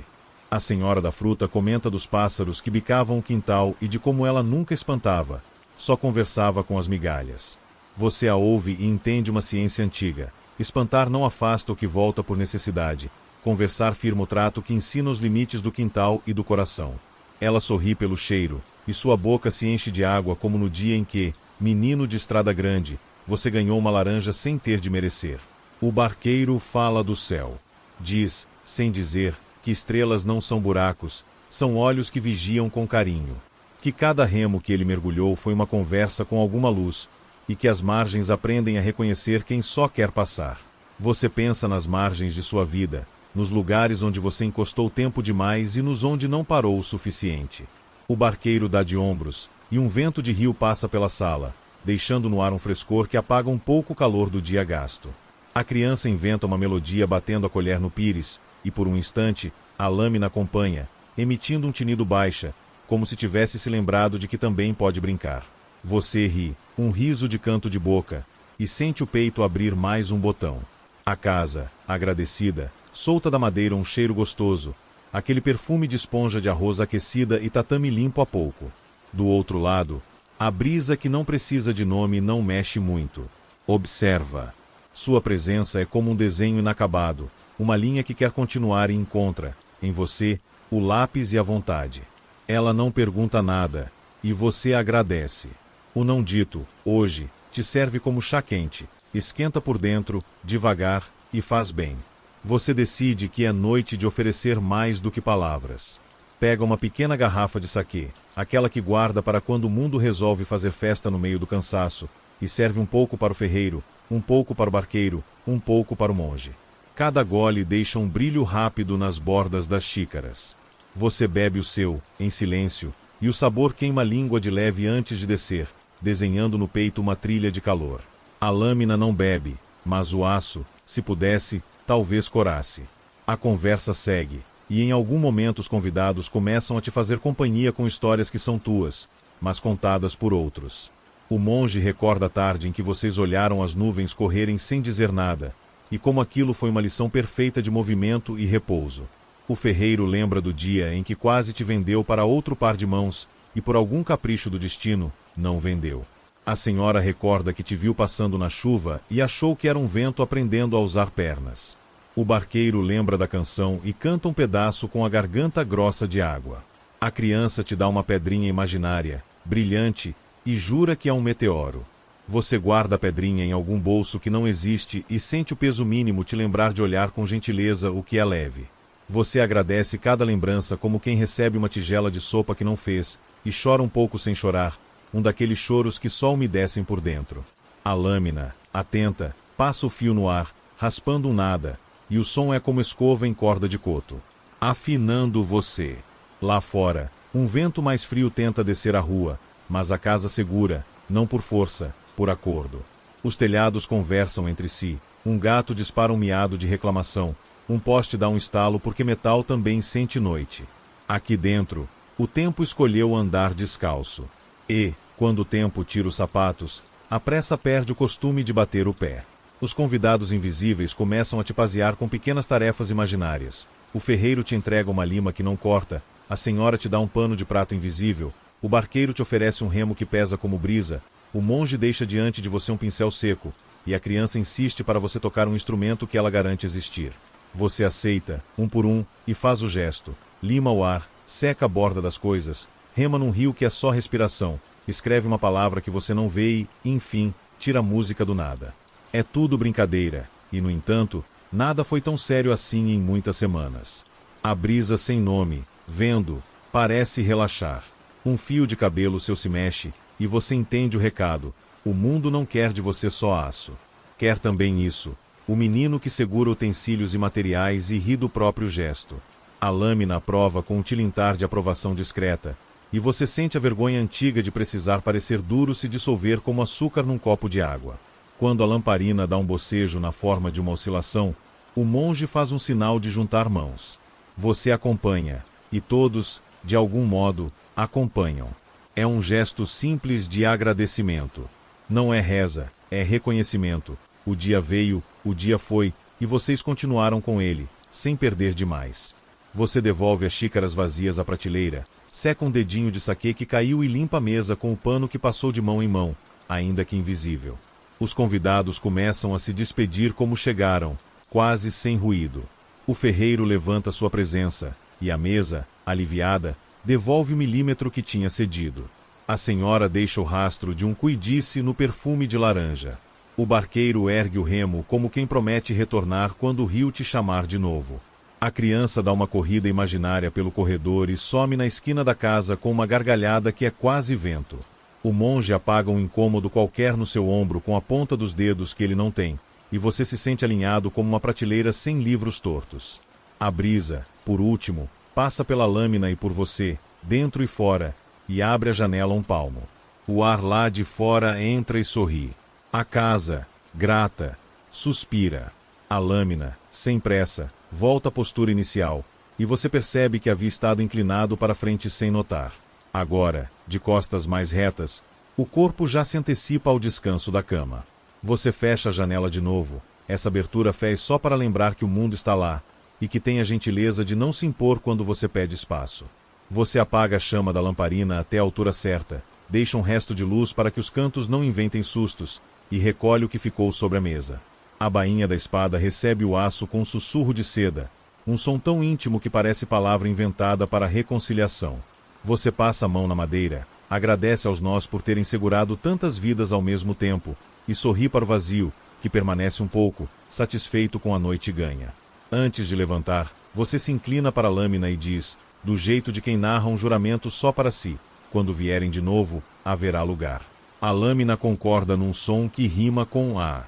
A senhora da fruta comenta dos pássaros que bicavam o quintal e de como ela nunca espantava, só conversava com as migalhas. Você a ouve e entende uma ciência antiga. Espantar não afasta o que volta por necessidade. Conversar firma o trato que ensina os limites do quintal e do coração. Ela sorri pelo cheiro, e sua boca se enche de água como no dia em que, menino de estrada grande, você ganhou uma laranja sem ter de merecer. O barqueiro fala do céu. Diz, sem dizer, que estrelas não são buracos, são olhos que vigiam com carinho. Que cada remo que ele mergulhou foi uma conversa com alguma luz, e que as margens aprendem a reconhecer quem só quer passar. Você pensa nas margens de sua vida, nos lugares onde você encostou tempo demais e nos onde não parou o suficiente. O barqueiro dá de ombros, e um vento de rio passa pela sala, deixando no ar um frescor que apaga um pouco o calor do dia gasto. A criança inventa uma melodia batendo a colher no pires, e por um instante, a lâmina acompanha, emitindo um tinido baixa, como se tivesse se lembrado de que também pode brincar. Você ri, um riso de canto de boca, e sente o peito abrir mais um botão. A casa, agradecida, solta da madeira um cheiro gostoso, aquele perfume de esponja de arroz aquecida e tatame limpo há pouco. Do outro lado, a brisa que não precisa de nome não mexe muito. Observa. Sua presença é como um desenho inacabado, uma linha que quer continuar e encontra, em você, o lápis e a vontade. Ela não pergunta nada, e você agradece. O não dito, hoje, te serve como chá quente, esquenta por dentro, devagar, e faz bem. Você decide que é noite de oferecer mais do que palavras. Pega uma pequena garrafa de saquê, aquela que guarda para quando o mundo resolve fazer festa no meio do cansaço, e serve um pouco para o ferreiro, um pouco para o barqueiro, um pouco para o monge. Cada gole deixa um brilho rápido nas bordas das xícaras. Você bebe o seu, em silêncio, e o sabor queima a língua de leve antes de descer, desenhando no peito uma trilha de calor. A lâmina não bebe, mas o aço, se pudesse, talvez corasse. A conversa segue, e em algum momento os convidados começam a te fazer companhia com histórias que são tuas, mas contadas por outros. O monge recorda a tarde em que vocês olharam as nuvens correrem sem dizer nada, e como aquilo foi uma lição perfeita de movimento e repouso. O ferreiro lembra do dia em que quase te vendeu para outro par de mãos, e por algum capricho do destino, não vendeu. A senhora recorda que te viu passando na chuva e achou que era um vento aprendendo a usar pernas. O barqueiro lembra da canção e canta um pedaço com a garganta grossa de água. A criança te dá uma pedrinha imaginária, brilhante, e jura que é um meteoro. Você guarda a pedrinha em algum bolso que não existe e sente o peso mínimo te lembrar de olhar com gentileza o que é leve. Você agradece cada lembrança como quem recebe uma tigela de sopa que não fez, e chora um pouco sem chorar, um daqueles choros que só umedecem por dentro. A lâmina, atenta, passa o fio no ar, raspando um nada, e o som é como escova em corda de coto. Afinando você. Lá fora, um vento mais frio tenta descer a rua, mas a casa segura, não por força, por acordo. Os telhados conversam entre si, um gato dispara um miado de reclamação, um poste dá um estalo porque metal também sente noite. Aqui dentro, o tempo escolheu andar descalço. E, quando o tempo tira os sapatos, a pressa perde o costume de bater o pé. Os convidados invisíveis começam a te pasear com pequenas tarefas imaginárias. O ferreiro te entrega uma lima que não corta, a senhora te dá um pano de prato invisível, o barqueiro te oferece um remo que pesa como brisa, o monge deixa diante de você um pincel seco, e a criança insiste para você tocar um instrumento que ela garante existir. Você aceita, um por um, e faz o gesto, lima o ar, seca a borda das coisas, rema num rio que é só respiração, escreve uma palavra que você não vê e, enfim, tira a música do nada. É tudo brincadeira, e no entanto, nada foi tão sério assim em muitas semanas. A brisa sem nome, vendo, parece relaxar. Um fio de cabelo seu se mexe, e você entende o recado, o mundo não quer de você só aço. Quer também isso, o menino que segura utensílios e materiais e ri do próprio gesto. A lâmina aprova com um tilintar de aprovação discreta, e você sente a vergonha antiga de precisar parecer duro se dissolver como açúcar num copo de água. Quando a lamparina dá um bocejo na forma de uma oscilação, o monge faz um sinal de juntar mãos. Você acompanha, e todos, de algum modo, acompanham. É um gesto simples de agradecimento. Não é reza, é reconhecimento. O dia veio, o dia foi, e vocês continuaram com ele, sem perder demais. Você devolve as xícaras vazias à prateleira, seca um dedinho de saquê que caiu e limpa a mesa com o pano que passou de mão em mão, ainda que invisível. Os convidados começam a se despedir como chegaram, quase sem ruído. O ferreiro levanta sua presença, e a mesa, aliviada, devolve o milímetro que tinha cedido. A senhora deixa o rastro de um cuidice no perfume de laranja. O barqueiro ergue o remo como quem promete retornar quando o rio te chamar de novo. A criança dá uma corrida imaginária pelo corredor e some na esquina da casa com uma gargalhada que é quase vento. O monge apaga um incômodo qualquer no seu ombro com a ponta dos dedos que ele não tem, e você se sente alinhado como uma prateleira sem livros tortos. A brisa, por último, passa pela lâmina e por você, dentro e fora, e abre a janela um palmo. O ar lá de fora entra e sorri. A casa, grata, suspira. A lâmina, sem pressa, volta à postura inicial, e você percebe que havia estado inclinado para frente sem notar. Agora, de costas mais retas, o corpo já se antecipa ao descanso da cama. Você fecha a janela de novo, essa abertura fez só para lembrar que o mundo está lá, e que tem a gentileza de não se impor quando você pede espaço. Você apaga a chama da lamparina até a altura certa, deixa um resto de luz para que os cantos não inventem sustos, e recolhe o que ficou sobre a mesa. A bainha da espada recebe o aço com um sussurro de seda, um som tão íntimo que parece palavra inventada para reconciliação. Você passa a mão na madeira, agradece aos nós por terem segurado tantas vidas ao mesmo tempo, e sorri para o vazio, que permanece um pouco, satisfeito com a noite ganha. Antes de levantar, você se inclina para a lâmina e diz, do jeito de quem narra um juramento só para si, quando vierem de novo, haverá lugar. A lâmina concorda num som que rima com a.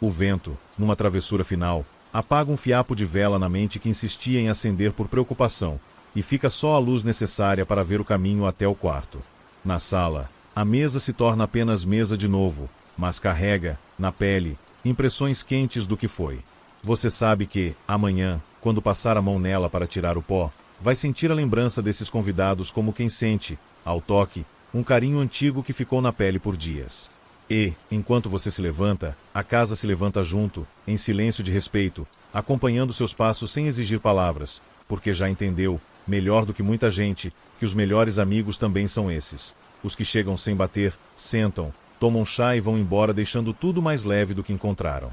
O vento, numa travessura final, apaga um fiapo de vela na mente que insistia em acender por preocupação, e fica só a luz necessária para ver o caminho até o quarto. Na sala, a mesa se torna apenas mesa de novo, mas carrega, na pele, impressões quentes do que foi. Você sabe que, amanhã, Quando passar a mão nela para tirar o pó, vai sentir a lembrança desses convidados como quem sente, ao toque, um carinho antigo que ficou na pele por dias. E, enquanto você se levanta, a casa se levanta junto, em silêncio de respeito, acompanhando seus passos sem exigir palavras, porque já entendeu, melhor do que muita gente, que os melhores amigos também são esses. Os que chegam sem bater, sentam, tomam chá e vão embora deixando tudo mais leve do que encontraram.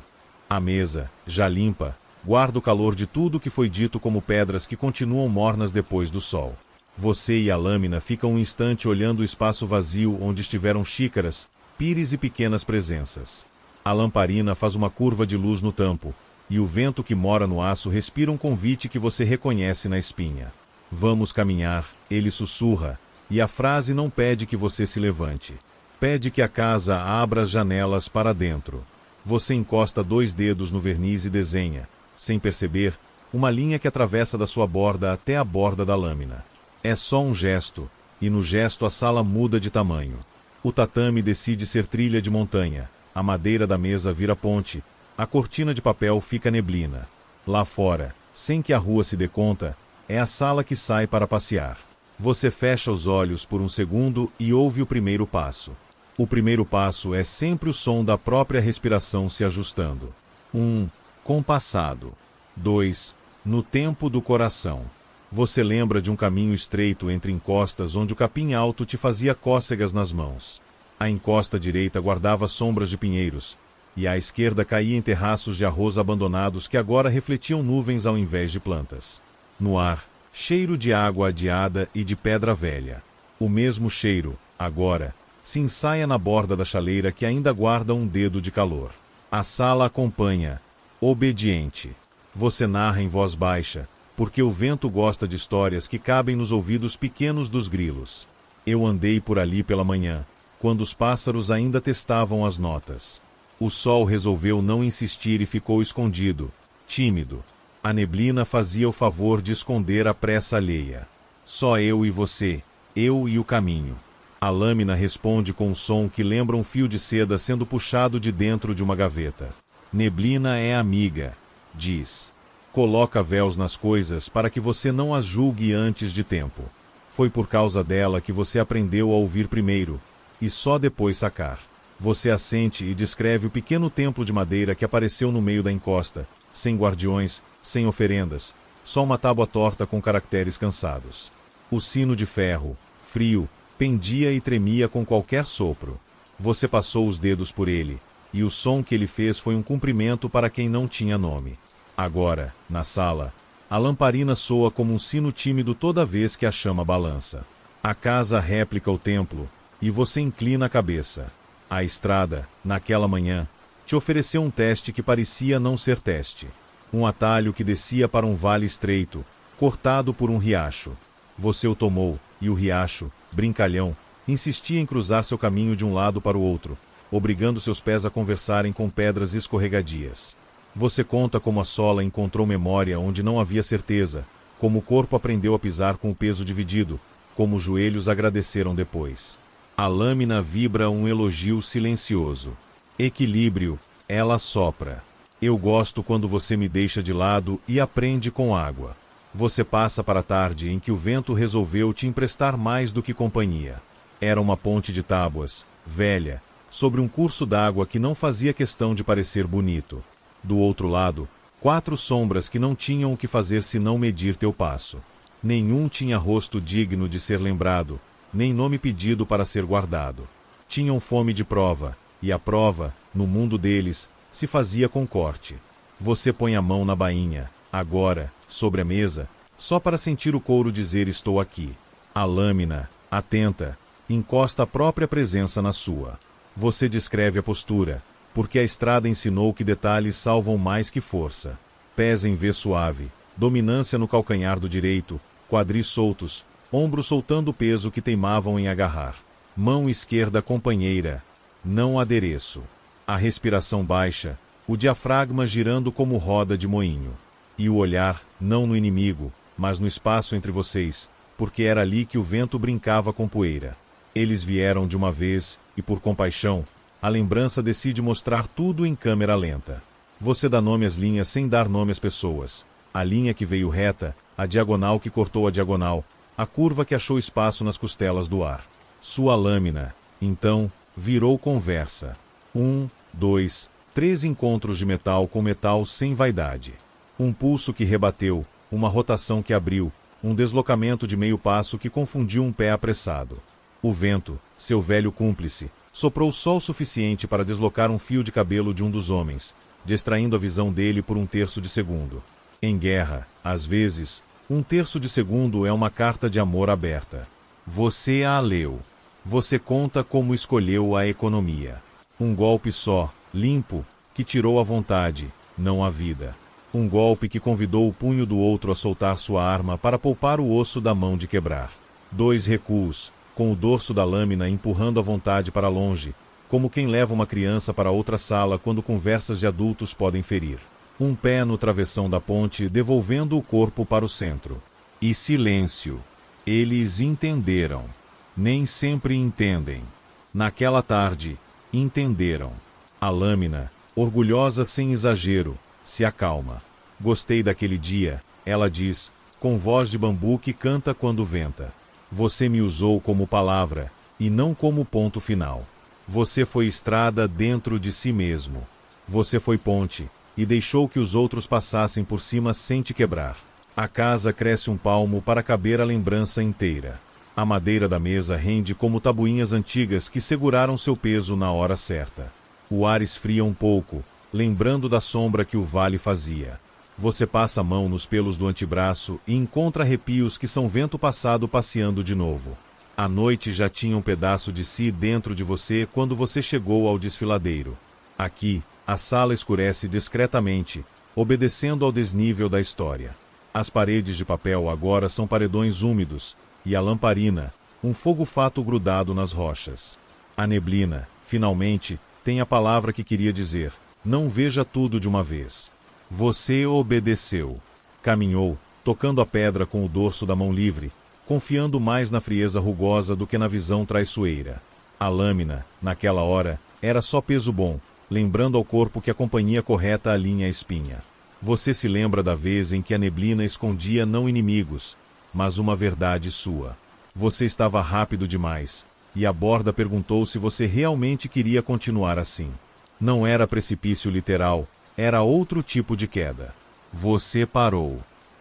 A mesa, já limpa, guarda o calor de tudo que foi dito como pedras que continuam mornas depois do sol. Você e a lâmina ficam um instante olhando o espaço vazio onde estiveram xícaras, pires e pequenas presenças. A lamparina faz uma curva de luz no tampo, e o vento que mora no aço respira um convite que você reconhece na espinha. Vamos caminhar, ele sussurra, e a frase não pede que você se levante. Pede que a casa abra as janelas para dentro. Você encosta 2 dedos no verniz e desenha, sem perceber, uma linha que atravessa da sua borda até a borda da lâmina. É só um gesto, e no gesto a sala muda de tamanho. O tatame decide ser trilha de montanha, a madeira da mesa vira ponte, a cortina de papel fica neblina. Lá fora, sem que a rua se dê conta, é a sala que sai para passear. Você fecha os olhos por um segundo e ouve o primeiro passo. O primeiro passo é sempre o som da própria respiração se ajustando. 1. Compassado. 2. No tempo do coração. Você lembra de um caminho estreito entre encostas onde o capim alto te fazia cócegas nas mãos. A encosta direita guardava sombras de pinheiros, e à esquerda caía em terraços de arroz abandonados que agora refletiam nuvens ao invés de plantas. No ar, cheiro de água adiada e de pedra velha. O mesmo cheiro, agora, se ensaia na borda da chaleira que ainda guarda um dedo de calor. A sala acompanha, obediente. Você narra em voz baixa, porque o vento gosta de histórias que cabem nos ouvidos pequenos dos grilos. Eu andei por ali pela manhã, quando os pássaros ainda testavam as notas. O sol resolveu não insistir e ficou escondido, tímido. A neblina fazia o favor de esconder a pressa alheia. Só eu e você, eu e o caminho. A lâmina responde com um som que lembra um fio de seda sendo puxado de dentro de uma gaveta. Neblina é amiga, diz. Coloca véus nas coisas para que você não as julgue antes de tempo. Foi por causa dela que você aprendeu a ouvir primeiro, e só depois sacar. Você assente e descreve o pequeno templo de madeira que apareceu no meio da encosta, sem guardiões, sem oferendas, só uma tábua torta com caracteres cansados. O sino de ferro, frio, pendia e tremia com qualquer sopro. Você passou os dedos por ele, e o som que ele fez foi um cumprimento para quem não tinha nome. Agora, na sala, a lamparina soa como um sino tímido toda vez que a chama balança. A casa réplica o templo, e você inclina a cabeça. A estrada, naquela manhã, te ofereceu um teste que parecia não ser teste. Um atalho que descia para um vale estreito, cortado por um riacho. Você o tomou, e o riacho, brincalhão, insistia em cruzar seu caminho de um lado para o outro, obrigando seus pés a conversarem com pedras escorregadias. Você conta como a sola encontrou memória onde não havia certeza, como o corpo aprendeu a pisar com o peso dividido, como os joelhos agradeceram depois. A lâmina vibra um elogio silencioso. Equilíbrio, ela sopra. Eu gosto quando você me deixa de lado e aprende com água. Você passa para a tarde em que o vento resolveu te emprestar mais do que companhia. Era uma ponte de tábuas, velha, sobre um curso d'água que não fazia questão de parecer bonito. Do outro lado, 4 sombras que não tinham o que fazer senão medir teu passo. Nenhum tinha rosto digno de ser lembrado, nem nome pedido para ser guardado. Tinham fome de prova, e a prova, no mundo deles, se fazia com corte. Você põe a mão na bainha, agora, sobre a mesa, só para sentir o couro dizer estou aqui. A lâmina, atenta, encosta a própria presença na sua. Você descreve a postura, porque a estrada ensinou que detalhes salvam mais que força. Pés em V suave, dominância no calcanhar do direito, quadris soltos, ombros soltando o peso que teimavam em agarrar. Mão esquerda companheira, não adereço. A respiração baixa, o diafragma girando como roda de moinho. E o olhar, não no inimigo, mas no espaço entre vocês, porque era ali que o vento brincava com poeira. Eles vieram de uma vez, e por compaixão, a lembrança decide mostrar tudo em câmera lenta. Você dá nome às linhas sem dar nome às pessoas. A linha que veio reta, a diagonal que cortou a diagonal, a curva que achou espaço nas costelas do ar. Sua lâmina, então, virou conversa. 1, 2, 3 encontros de metal com metal sem vaidade. Um pulso que rebateu, uma rotação que abriu, um deslocamento de meio passo que confundiu um pé apressado. O vento, seu velho cúmplice, soprou só o suficiente para deslocar um fio de cabelo de um dos homens, distraindo a visão dele por 1/3 de segundo. Em guerra, às vezes, 1/3 de segundo é uma carta de amor aberta. Você a leu. Você conta como escolheu a economia. Um golpe só, limpo, que tirou a vontade, não a vida. Um golpe que convidou o punho do outro a soltar sua arma para poupar o osso da mão de quebrar. 2 recuos, com o dorso da lâmina empurrando a vontade para longe, como quem leva uma criança para outra sala quando conversas de adultos podem ferir. Um pé no travessão da ponte devolvendo o corpo para o centro. E silêncio. Eles entenderam. Nem sempre entendem. Naquela tarde, entenderam. A lâmina, orgulhosa sem exagero, se acalma. Gostei daquele dia, ela diz, com voz de bambu que canta quando venta. Você me usou como palavra, e não como ponto final. Você foi estrada dentro de si mesmo. Você foi ponte, e deixou que os outros passassem por cima sem te quebrar. A casa cresce 1 palmo para caber a lembrança inteira. A madeira da mesa rende como tabuinhas antigas que seguraram seu peso na hora certa. O ar esfria um pouco, lembrando da sombra que o vale fazia. Você passa a mão nos pelos do antebraço e encontra arrepios que são vento passado passeando de novo. A noite já tinha um pedaço de si dentro de você quando você chegou ao desfiladeiro. Aqui, a sala escurece discretamente, obedecendo ao desnível da história. As paredes de papel agora são paredões úmidos, e a lamparina, um fogo-fato grudado nas rochas. A neblina, finalmente, tem a palavra que queria dizer. Não veja tudo de uma vez. Você obedeceu. Caminhou, tocando a pedra com o dorso da mão livre, confiando mais na frieza rugosa do que na visão traiçoeira. A lâmina, naquela hora, era só peso bom, lembrando ao corpo que a companhia correta alinha a espinha. Você se lembra da vez em que a neblina escondia não inimigos, mas uma verdade sua. Você estava rápido demais, e a borda perguntou se você realmente queria continuar assim. Não era precipício literal, era outro tipo de queda. Você parou,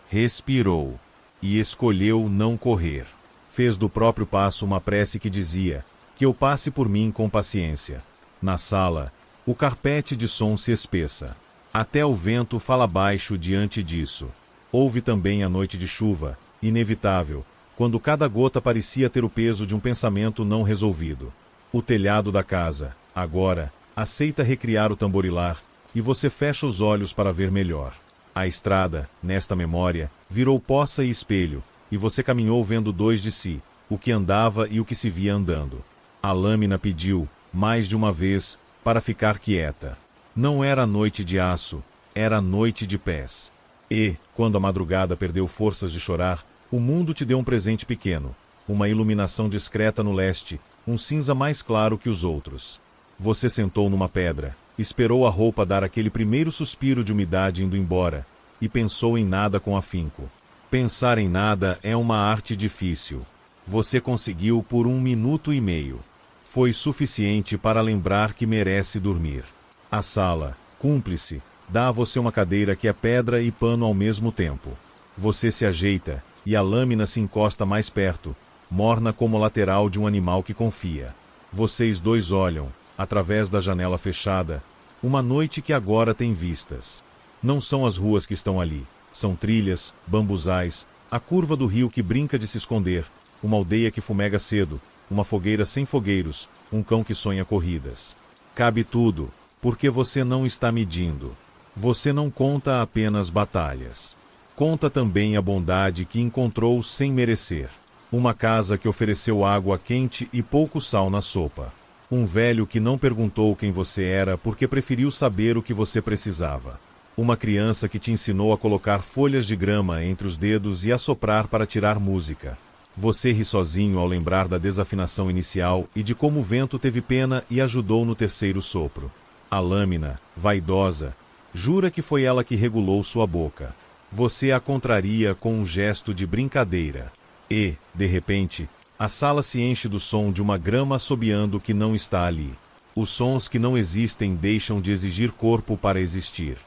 respirou, e escolheu não correr. Fez do próprio passo uma prece que dizia, que eu passe por mim com paciência. Na sala, o carpete de som se espessa. Até o vento fala baixo diante disso. Houve também a noite de chuva, inevitável, quando cada gota parecia ter o peso de um pensamento não resolvido. O telhado da casa, agora, aceita recriar o tamborilar, e você fecha os olhos para ver melhor. A estrada, nesta memória, virou poça e espelho, e você caminhou vendo 2 de si, o que andava e o que se via andando. A lâmina pediu, mais de uma vez, para ficar quieta. Não era noite de aço, era noite de pés. E, quando a madrugada perdeu forças de chorar, o mundo te deu um presente pequeno, uma iluminação discreta no leste, um cinza mais claro que os outros. Você sentou numa pedra, esperou a roupa dar aquele primeiro suspiro de umidade indo embora, e pensou em nada com afinco. Pensar em nada é uma arte difícil. Você conseguiu por 1 minuto e meio. Foi suficiente para lembrar que merece dormir. A sala, cúmplice, dá a você uma cadeira que é pedra e pano ao mesmo tempo. Você se ajeita, e a lâmina se encosta mais perto, morna como o lateral de um animal que confia. Vocês 2 olham, através da janela fechada, uma noite que agora tem vistas. Não são as ruas que estão ali, são trilhas, bambuzais, a curva do rio que brinca de se esconder, uma aldeia que fumega cedo, uma fogueira sem fogueiros, um cão que sonha corridas. Cabe tudo, porque você não está medindo. Você não conta apenas batalhas. Conta também a bondade que encontrou sem merecer. Uma casa que ofereceu água quente e pouco sal na sopa. Um velho que não perguntou quem você era porque preferiu saber o que você precisava. Uma criança que te ensinou a colocar folhas de grama entre os dedos e a soprar para tirar música. Você ri sozinho ao lembrar da desafinação inicial e de como o vento teve pena e ajudou no terceiro sopro. A lâmina, vaidosa, jura que foi ela que regulou sua boca. Você a contraria com um gesto de brincadeira. E, de repente, a sala se enche do som de uma grama assobiando que não está ali. Os sons que não existem deixam de exigir corpo para existir.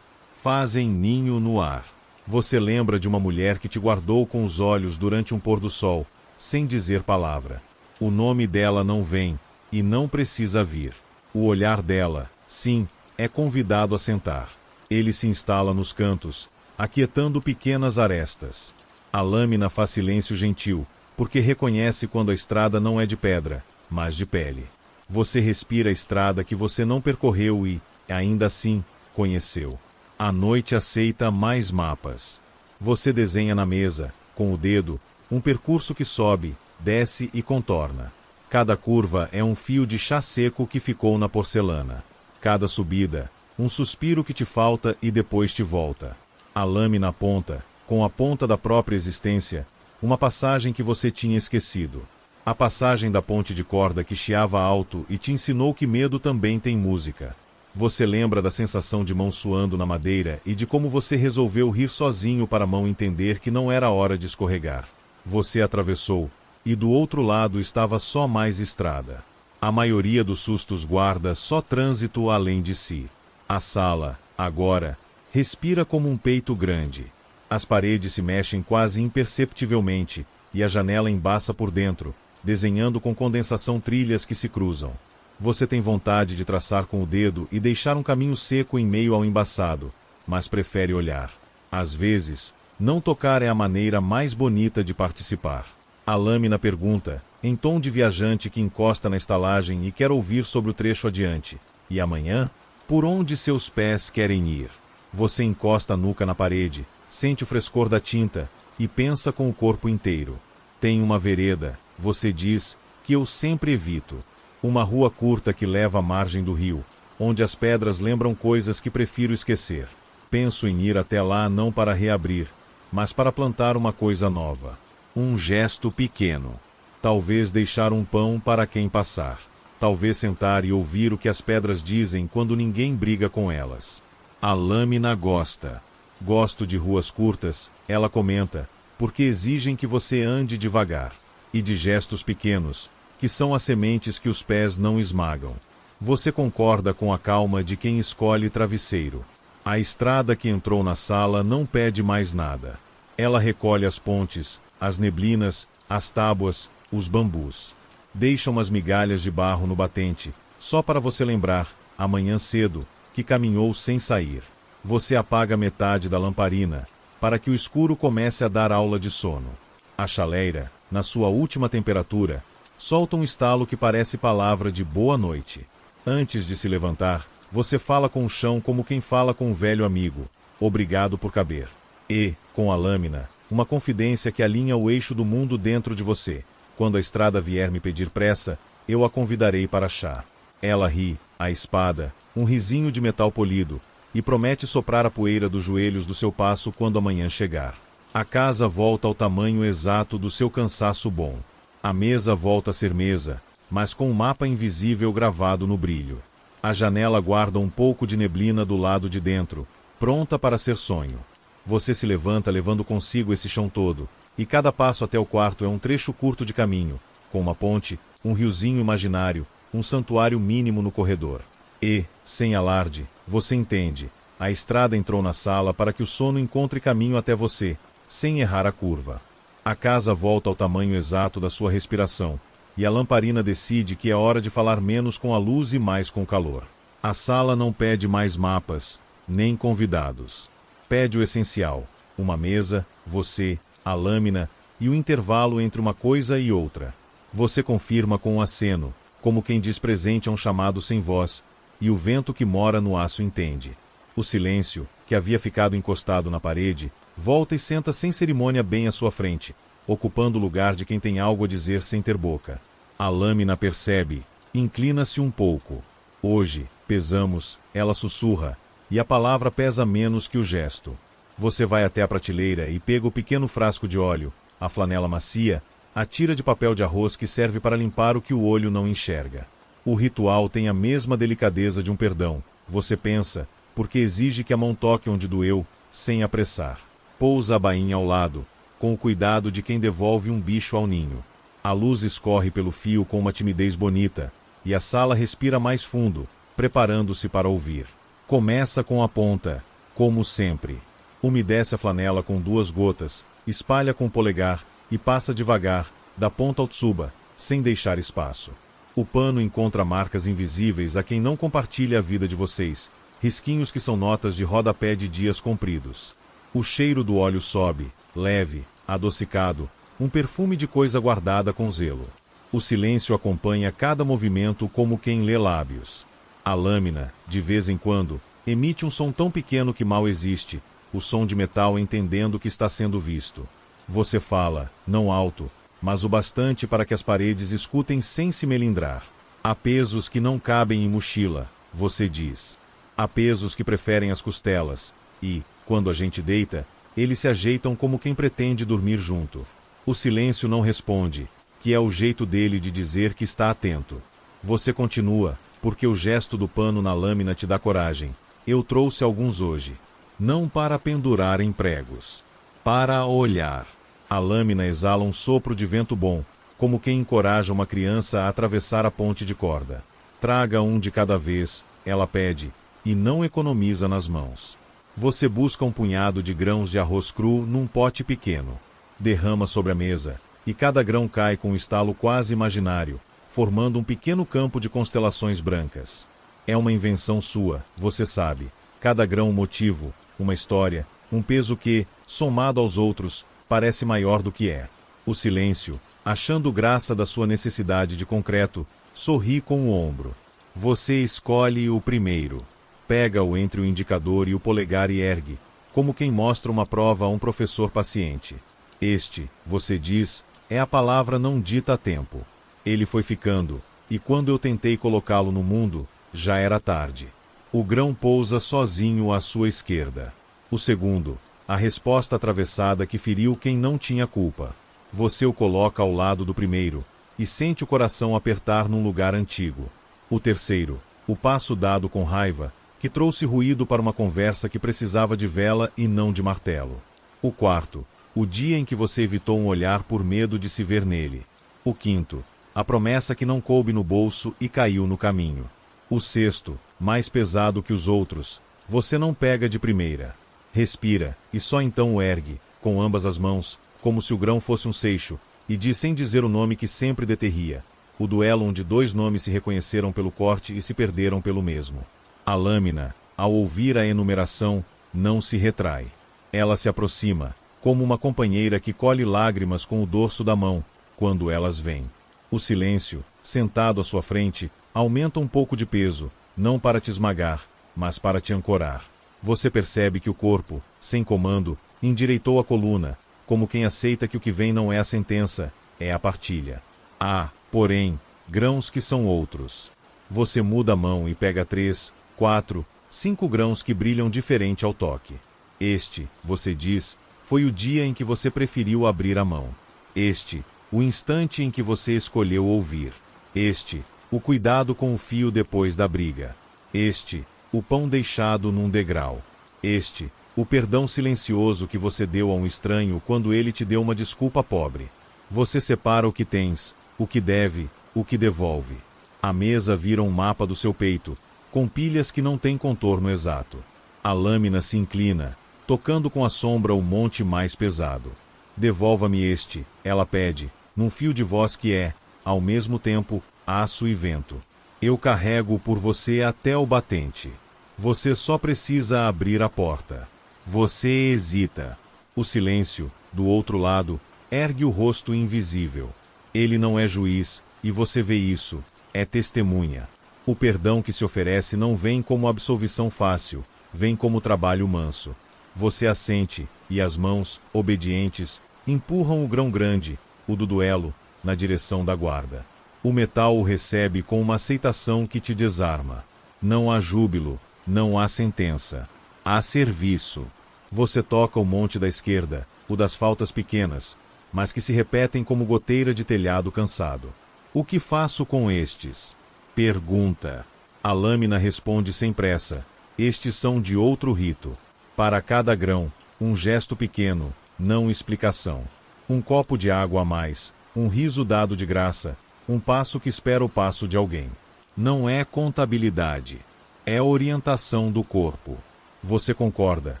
Fazem ninho no ar. Você lembra de uma mulher que te guardou com os olhos durante um pôr do sol, sem dizer palavra. O nome dela não vem, e não precisa vir. O olhar dela, sim, é convidado a sentar. Ele se instala nos cantos, aquietando pequenas arestas. A lâmina faz silêncio gentil, porque reconhece quando a estrada não é de pedra, mas de pele. Você respira a estrada que você não percorreu e, ainda assim, conheceu. A noite aceita mais mapas. Você desenha na mesa, com o dedo, um percurso que sobe, desce e contorna. Cada curva é um fio de chá seco que ficou na porcelana. Cada subida, um suspiro que te falta e depois te volta. A lâmina aponta, com a ponta da própria existência, uma passagem que você tinha esquecido. A passagem da ponte de corda que chiava alto e te ensinou que medo também tem música. Você lembra da sensação de mão suando na madeira e de como você resolveu rir sozinho para a mão entender que não era hora de escorregar. Você atravessou, e do outro lado estava só mais estrada. A maioria dos sustos guarda só trânsito além de si. A sala, agora, respira como um peito grande. As paredes se mexem quase imperceptivelmente, e a janela embaça por dentro, desenhando com condensação trilhas que se cruzam. Você tem vontade de traçar com o dedo e deixar um caminho seco em meio ao embaçado, mas prefere olhar. Às vezes, não tocar é a maneira mais bonita de participar. A lâmina pergunta, em tom de viajante que encosta na estalagem e quer ouvir sobre o trecho adiante. E amanhã? Por onde seus pés querem ir? Você encosta a nuca na parede, sente o frescor da tinta e pensa com o corpo inteiro. Tem uma vereda, você diz, que eu sempre evito. Uma rua curta que leva à margem do rio, onde as pedras lembram coisas que prefiro esquecer. Penso em ir até lá não para reabrir, mas para plantar uma coisa nova. Um gesto pequeno. Talvez deixar um pão para quem passar. Talvez sentar e ouvir o que as pedras dizem quando ninguém briga com elas. A lâmina gosta. Gosto de ruas curtas, ela comenta, porque exigem que você ande devagar. E de gestos pequenos, que são as sementes que os pés não esmagam. Você concorda com a calma de quem escolhe travesseiro. A estrada que entrou na sala não pede mais nada. Ela recolhe as pontes, as neblinas, as tábuas, os bambus. Deixa umas migalhas de barro no batente, só para você lembrar, amanhã cedo, que caminhou sem sair. Você apaga metade da lamparina, para que o escuro comece a dar aula de sono. A chaleira, na sua última temperatura, solta um estalo que parece palavra de boa noite. Antes de se levantar, você fala com o chão como quem fala com um velho amigo. Obrigado por caber. E, com a lâmina, uma confidência que alinha o eixo do mundo dentro de você. Quando a estrada vier me pedir pressa, eu a convidarei para chá. Ela ri, a espada, um risinho de metal polido, e promete soprar a poeira dos joelhos do seu passo quando amanhã chegar. A casa volta ao tamanho exato do seu cansaço bom. A mesa volta a ser mesa, mas com um mapa invisível gravado no brilho. A janela guarda um pouco de neblina do lado de dentro, pronta para ser sonho. Você se levanta levando consigo esse chão todo, e cada passo até o quarto é um trecho curto de caminho, com uma ponte, um riozinho imaginário, um santuário mínimo no corredor. E, sem alarde, você entende, a estrada entrou na sala para que o sono encontre caminho até você, sem errar a curva. A casa volta ao tamanho exato da sua respiração, e a lamparina decide que é hora de falar menos com a luz e mais com o calor. A sala não pede mais mapas, nem convidados. Pede o essencial, uma mesa, você, a lâmina e o intervalo entre uma coisa e outra. Você confirma com um aceno, como quem diz presente a um chamado sem voz, e o vento que mora no aço entende. O silêncio, que havia ficado encostado na parede, volta e senta sem cerimônia bem à sua frente, ocupando o lugar de quem tem algo a dizer sem ter boca. A lâmina percebe, inclina-se um pouco. Hoje, pesamos, ela sussurra, e a palavra pesa menos que o gesto. Você vai até a prateleira e pega o pequeno frasco de óleo, a flanela macia, a tira de papel de arroz que serve para limpar o que o olho não enxerga. O ritual tem a mesma delicadeza de um perdão, você pensa, porque exige que a mão toque onde doeu, sem apressar. pousa a bainha ao lado, com o cuidado de quem devolve um bicho ao ninho. A luz escorre pelo fio com uma timidez bonita, e a sala respira mais fundo, preparando-se para ouvir. Começa com a ponta, como sempre. Umedece a flanela com 2 gotas, espalha com o polegar, e passa devagar, da ponta ao tsuba, sem deixar espaço. O pano encontra marcas invisíveis a quem não compartilha a vida de vocês, risquinhos que são notas de rodapé de dias compridos. O cheiro do óleo sobe, leve, adocicado, um perfume de coisa guardada com zelo. O silêncio acompanha cada movimento como quem lê lábios. A lâmina, de vez em quando, emite um som tão pequeno que mal existe, o som de metal entendendo que está sendo visto. Você fala, não alto, mas o bastante para que as paredes escutem sem se melindrar. Há pesos que não cabem em mochila, você diz. Há pesos que preferem as costelas, e, quando a gente deita, eles se ajeitam como quem pretende dormir junto. O silêncio não responde, que é o jeito dele de dizer que está atento. Você continua, porque o gesto do pano na lâmina te dá coragem. Eu trouxe alguns hoje. Não para pendurar em pregos. Para olhar. A lâmina exala um sopro de vento bom, como quem encoraja uma criança a atravessar a ponte de corda. Traga um de cada vez, ela pede, e não economiza nas mãos. Você busca um punhado de grãos de arroz cru num pote pequeno. Derrama sobre a mesa, e cada grão cai com um estalo quase imaginário, formando um pequeno campo de constelações brancas. É uma invenção sua, você sabe. Cada grão um motivo, uma história, um peso que, somado aos outros, parece maior do que é. O silêncio, achando graça da sua necessidade de concreto, sorri com o ombro. Você escolhe o primeiro. Pega-o entre o indicador e o polegar e ergue, como quem mostra uma prova a um professor paciente. Este, você diz, é a palavra não dita a tempo. Ele foi ficando, e quando eu tentei colocá-lo no mundo, já era tarde. O grão pousa sozinho à sua esquerda. O segundo, a resposta atravessada que feriu quem não tinha culpa. Você o coloca ao lado do primeiro, e sente o coração apertar num lugar antigo. O terceiro, o passo dado com raiva, que trouxe ruído para uma conversa que precisava de vela e não de martelo. O quarto, o dia em que você evitou um olhar por medo de se ver nele. O quinto, a promessa que não coube no bolso e caiu no caminho. O sexto, mais pesado que os outros, você não pega de primeira. Respira, e só então o ergue, com ambas as mãos, como se o grão fosse um seixo, e diz sem dizer o nome que sempre deterria. O duelo onde 2 nomes se reconheceram pelo corte e se perderam pelo mesmo. A lâmina, ao ouvir a enumeração, não se retrai. Ela se aproxima, como uma companheira que colhe lágrimas com o dorso da mão, quando elas vêm. O silêncio, sentado à sua frente, aumenta um pouco de peso, não para te esmagar, mas para te ancorar. Você percebe que o corpo, sem comando, endireitou a coluna, como quem aceita que o que vem não é a sentença, é a partilha. Há, porém, grãos que são outros. Você muda a mão e pega 3, 4, 5 grãos que brilham diferente ao toque. Este, você diz, foi o dia em que você preferiu abrir a mão. Este, o instante em que você escolheu ouvir. Este, o cuidado com o fio depois da briga. Este, o pão deixado num degrau. Este, o perdão silencioso que você deu a um estranho quando ele te deu uma desculpa pobre. Você separa o que tens, o que deve, o que devolve. A mesa vira um mapa do seu peito, com pilhas que não têm contorno exato. A lâmina se inclina, tocando com a sombra o monte mais pesado. Devolva-me este, ela pede, num fio de voz que é, ao mesmo tempo, aço e vento. Eu carrego por você até o batente. Você só precisa abrir a porta. Você hesita. O silêncio, do outro lado, ergue o rosto invisível. Ele não é juiz, e você vê isso, é testemunha. O perdão que se oferece não vem como absolvição fácil, vem como trabalho manso. Você assente, e as mãos, obedientes, empurram o grão grande, o do duelo, na direção da guarda. O metal o recebe com uma aceitação que te desarma. Não há júbilo, não há sentença. Há serviço. Você toca o monte da esquerda, o das faltas pequenas, mas que se repetem como goteira de telhado cansado. O que faço com estes? Pergunta. A lâmina responde sem pressa. Estes são de outro rito. Para cada grão, Um gesto pequeno, não explicação. Um copo de água a mais, um riso dado de graça, um passo que espera o passo de alguém. Não é contabilidade. É orientação do corpo. Você concorda,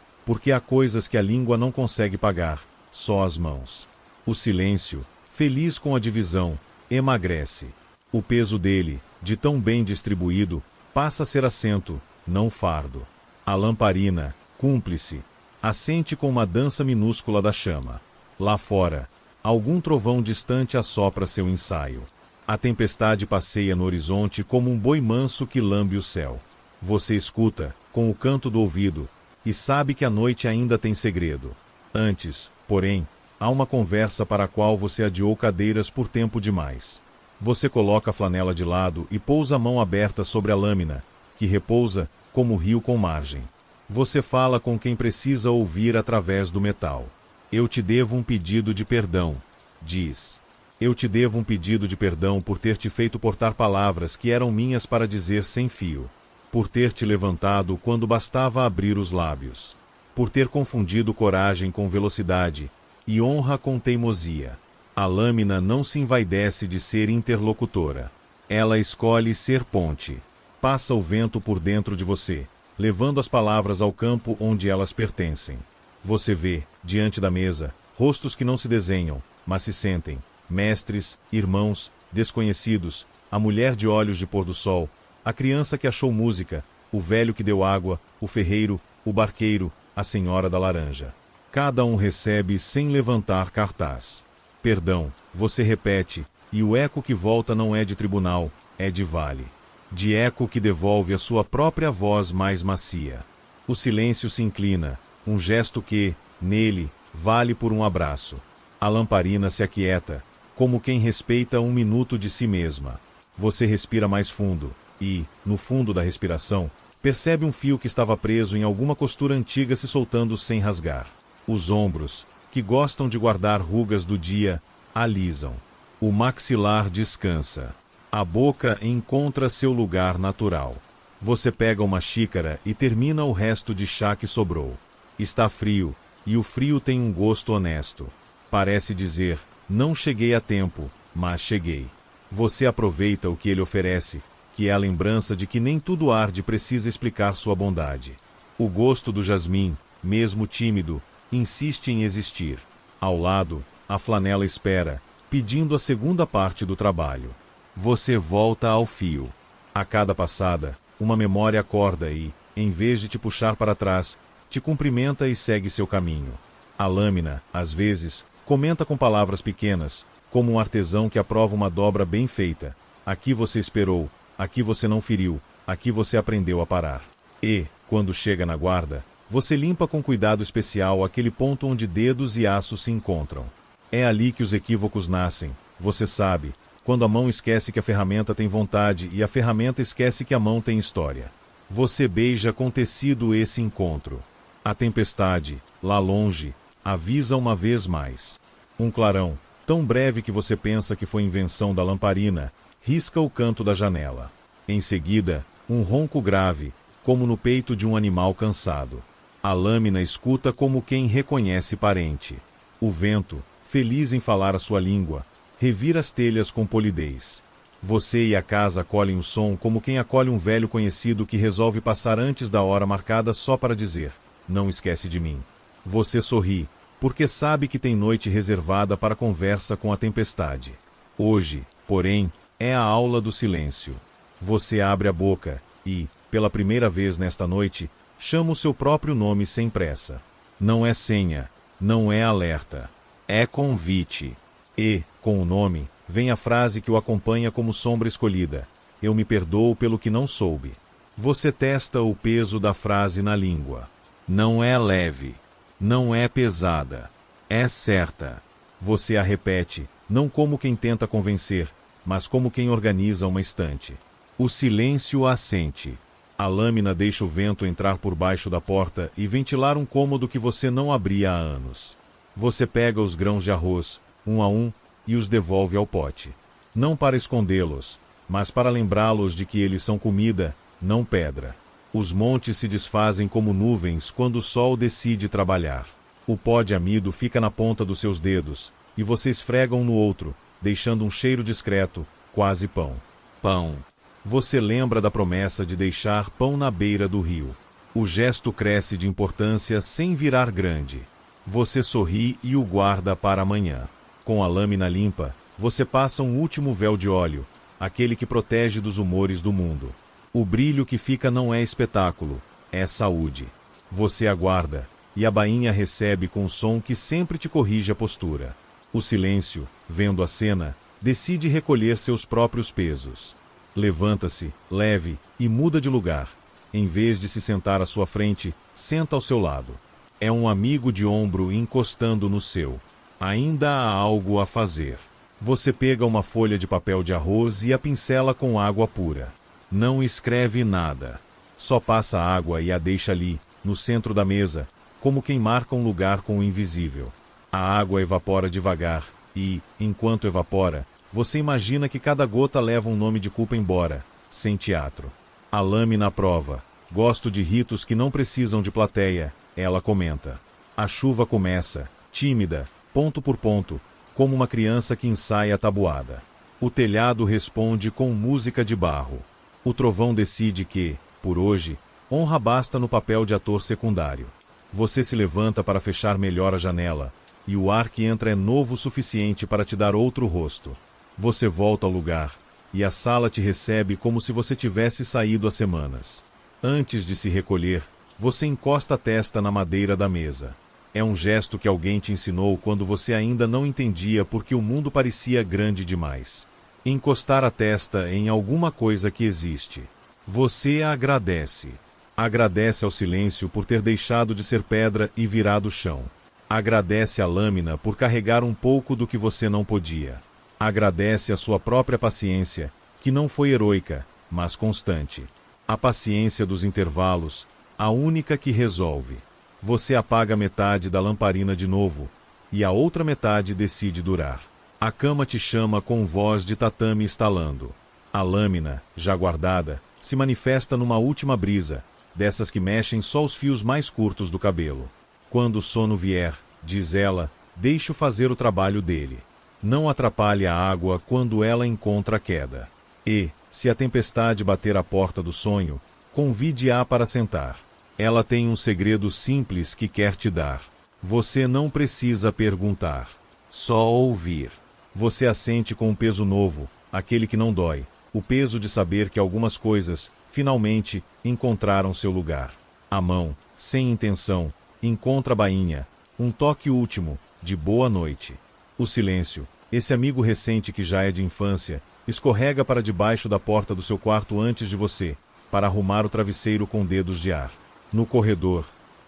porque há coisas que a língua não consegue pagar, só as mãos. O silêncio, feliz com a divisão, emagrece. O peso dele, de tão bem distribuído, passa a ser assento, não fardo. A lamparina, cúmplice, assente com uma dança minúscula da chama. Lá fora, algum trovão distante assopra seu ensaio. A tempestade passeia no horizonte como um boi manso que lambe o céu. Você escuta, com o canto do ouvido, e sabe que a noite ainda tem segredo. Antes, porém, há uma conversa para a qual você adiou cadeiras por tempo demais. Você coloca a flanela de lado e pousa a mão aberta sobre a lâmina, que repousa como rio com margem. Você fala com quem precisa ouvir através do metal. Eu te devo um pedido de perdão, diz. Eu te devo um pedido de perdão por ter te feito portar palavras que eram minhas para dizer sem fio. Por ter te levantado quando bastava abrir os lábios. Por ter confundido coragem com velocidade e honra com teimosia. A lâmina não se envaidece de ser interlocutora. Ela escolhe ser ponte. Passa o vento por dentro de você, levando as palavras ao campo onde elas pertencem. Você vê, diante da mesa, rostos que não se desenham, mas se sentem. Mestres, irmãos, desconhecidos, a mulher de olhos de pôr do sol, a criança que achou música, o velho que deu água, o ferreiro, o barqueiro, a senhora da laranja. Cada um recebe sem levantar cartaz. Perdão, você repete, e o eco que volta não é de tribunal, é de vale. De eco que devolve a sua própria voz mais macia. O silêncio se inclina, um gesto que, nele, vale por um abraço. A lamparina se aquieta, como quem respeita um minuto de si mesma. Você respira mais fundo, e, no fundo da respiração, percebe um fio que estava preso em alguma costura antiga se soltando sem rasgar. Os ombros, que gostam de guardar rugas do dia, alisam. O maxilar descansa. A boca encontra seu lugar natural. Você pega uma xícara e termina o resto de chá que sobrou. Está frio, e o frio tem um gosto honesto. Parece dizer, não cheguei a tempo, mas cheguei. Você aproveita o que ele oferece, que é a lembrança de que nem tudo arde precisa explicar sua bondade. O gosto do jasmim, mesmo tímido, insiste em existir. Ao lado, a flanela espera, pedindo a segunda parte do trabalho. Você volta ao fio. A cada passada, uma memória acorda e, em vez de te puxar para trás, te cumprimenta e segue seu caminho. A lâmina, às vezes, comenta com palavras pequenas, como um artesão que aprova uma dobra bem feita. Aqui você esperou, aqui você não feriu, aqui você aprendeu a parar. E, quando chega na guarda, você limpa com cuidado especial aquele ponto onde dedos e aços se encontram. É ali que os equívocos nascem, você sabe, quando a mão esquece que a ferramenta tem vontade e a ferramenta esquece que a mão tem história. Você beija com tecido esse encontro. A tempestade, lá longe, avisa uma vez mais. Um clarão, tão breve que você pensa que foi invenção da lamparina, risca o canto da janela. Em seguida, um ronco grave, como no peito de um animal cansado. A lâmina escuta como quem reconhece parente. O vento, feliz em falar a sua língua, revira as telhas com polidez. Você e a casa acolhem o som como quem acolhe um velho conhecido que resolve passar antes da hora marcada só para dizer, não esquece de mim. Você sorri, porque sabe que tem noite reservada para conversa com a tempestade. Hoje, porém, é a aula do silêncio. Você abre a boca e, pela primeira vez nesta noite, chama o seu próprio nome sem pressa. Não é senha, não é alerta, é convite. E, com o nome, vem a frase que o acompanha como sombra escolhida. Eu me perdoo pelo que não soube. Você testa o peso da frase na língua. Não é leve. Não é pesada. É certa. Você a repete, não como quem tenta convencer, mas como quem organiza uma estante. O silêncio assente. A lâmina deixa o vento entrar por baixo da porta e ventilar um cômodo que você não abria há anos. Você pega os grãos de arroz, um a um, e os devolve ao pote. Não para escondê-los, mas para lembrá-los de que eles são comida, não pedra. Os montes se desfazem como nuvens quando o sol decide trabalhar. O pó de amido fica na ponta dos seus dedos, e você esfrega um no outro, deixando um cheiro discreto, quase pão. Pão. Você lembra da promessa de deixar pão na beira do rio. O gesto cresce de importância sem virar grande. Você sorri e o guarda para amanhã. Com a lâmina limpa, você passa um último véu de óleo, aquele que protege dos humores do mundo. O brilho que fica não é espetáculo, é saúde. Você aguarda, e a bainha recebe com um som que sempre te corrige a postura. O silêncio, vendo a cena, decide recolher seus próprios pesos. Levanta-se, leve, e muda de lugar. Em vez de se sentar à sua frente, senta ao seu lado. É um amigo de ombro encostando no seu. Ainda há algo a fazer. Você pega uma folha de papel de arroz e a pincela com água pura. Não escreve nada. Só passa a água e a deixa ali, no centro da mesa, como quem marca um lugar com o invisível. A água evapora devagar e, enquanto evapora, você imagina que cada gota leva um nome de culpa embora, sem teatro. A lâmina aprova. Gosto de ritos que não precisam de plateia, ela comenta. A chuva começa, tímida, ponto por ponto, como uma criança que ensaia a tabuada. O telhado responde com música de barro. O trovão decide que, por hoje, honra basta no papel de ator secundário. Você se levanta para fechar melhor a janela, e o ar que entra é novo o suficiente para te dar outro rosto. Você volta ao lugar, e a sala te recebe como se você tivesse saído há semanas. Antes de se recolher, você encosta a testa na madeira da mesa. É um gesto que alguém te ensinou quando você ainda não entendia porque o mundo parecia grande demais. Encostar a testa em alguma coisa que existe. Você agradece. Agradece ao silêncio por ter deixado de ser pedra e virado chão. Agradece à lâmina por carregar um pouco do que você não podia. Agradece a sua própria paciência, que não foi heroica, mas constante. A paciência dos intervalos, a única que resolve. Você apaga metade da lamparina de novo, e a outra metade decide durar. A cama te chama com voz de tatame estalando. A lâmina, já guardada, se manifesta numa última brisa, dessas que mexem só os fios mais curtos do cabelo. Quando o sono vier, diz ela, deixe-o fazer o trabalho dele. Não atrapalhe a água quando ela encontra a queda. E, se a tempestade bater à porta do sonho, convide-a para sentar. Ela tem um segredo simples que quer te dar. Você não precisa perguntar, só ouvir. Você assente com um peso novo, aquele que não dói, o peso de saber que algumas coisas, finalmente, encontraram seu lugar. A mão, sem intenção, encontra a bainha, um toque último, de boa noite. O silêncio, esse amigo recente que já é de infância, escorrega para debaixo da porta do seu quarto antes de você, para arrumar o travesseiro com dedos de ar. No corredor,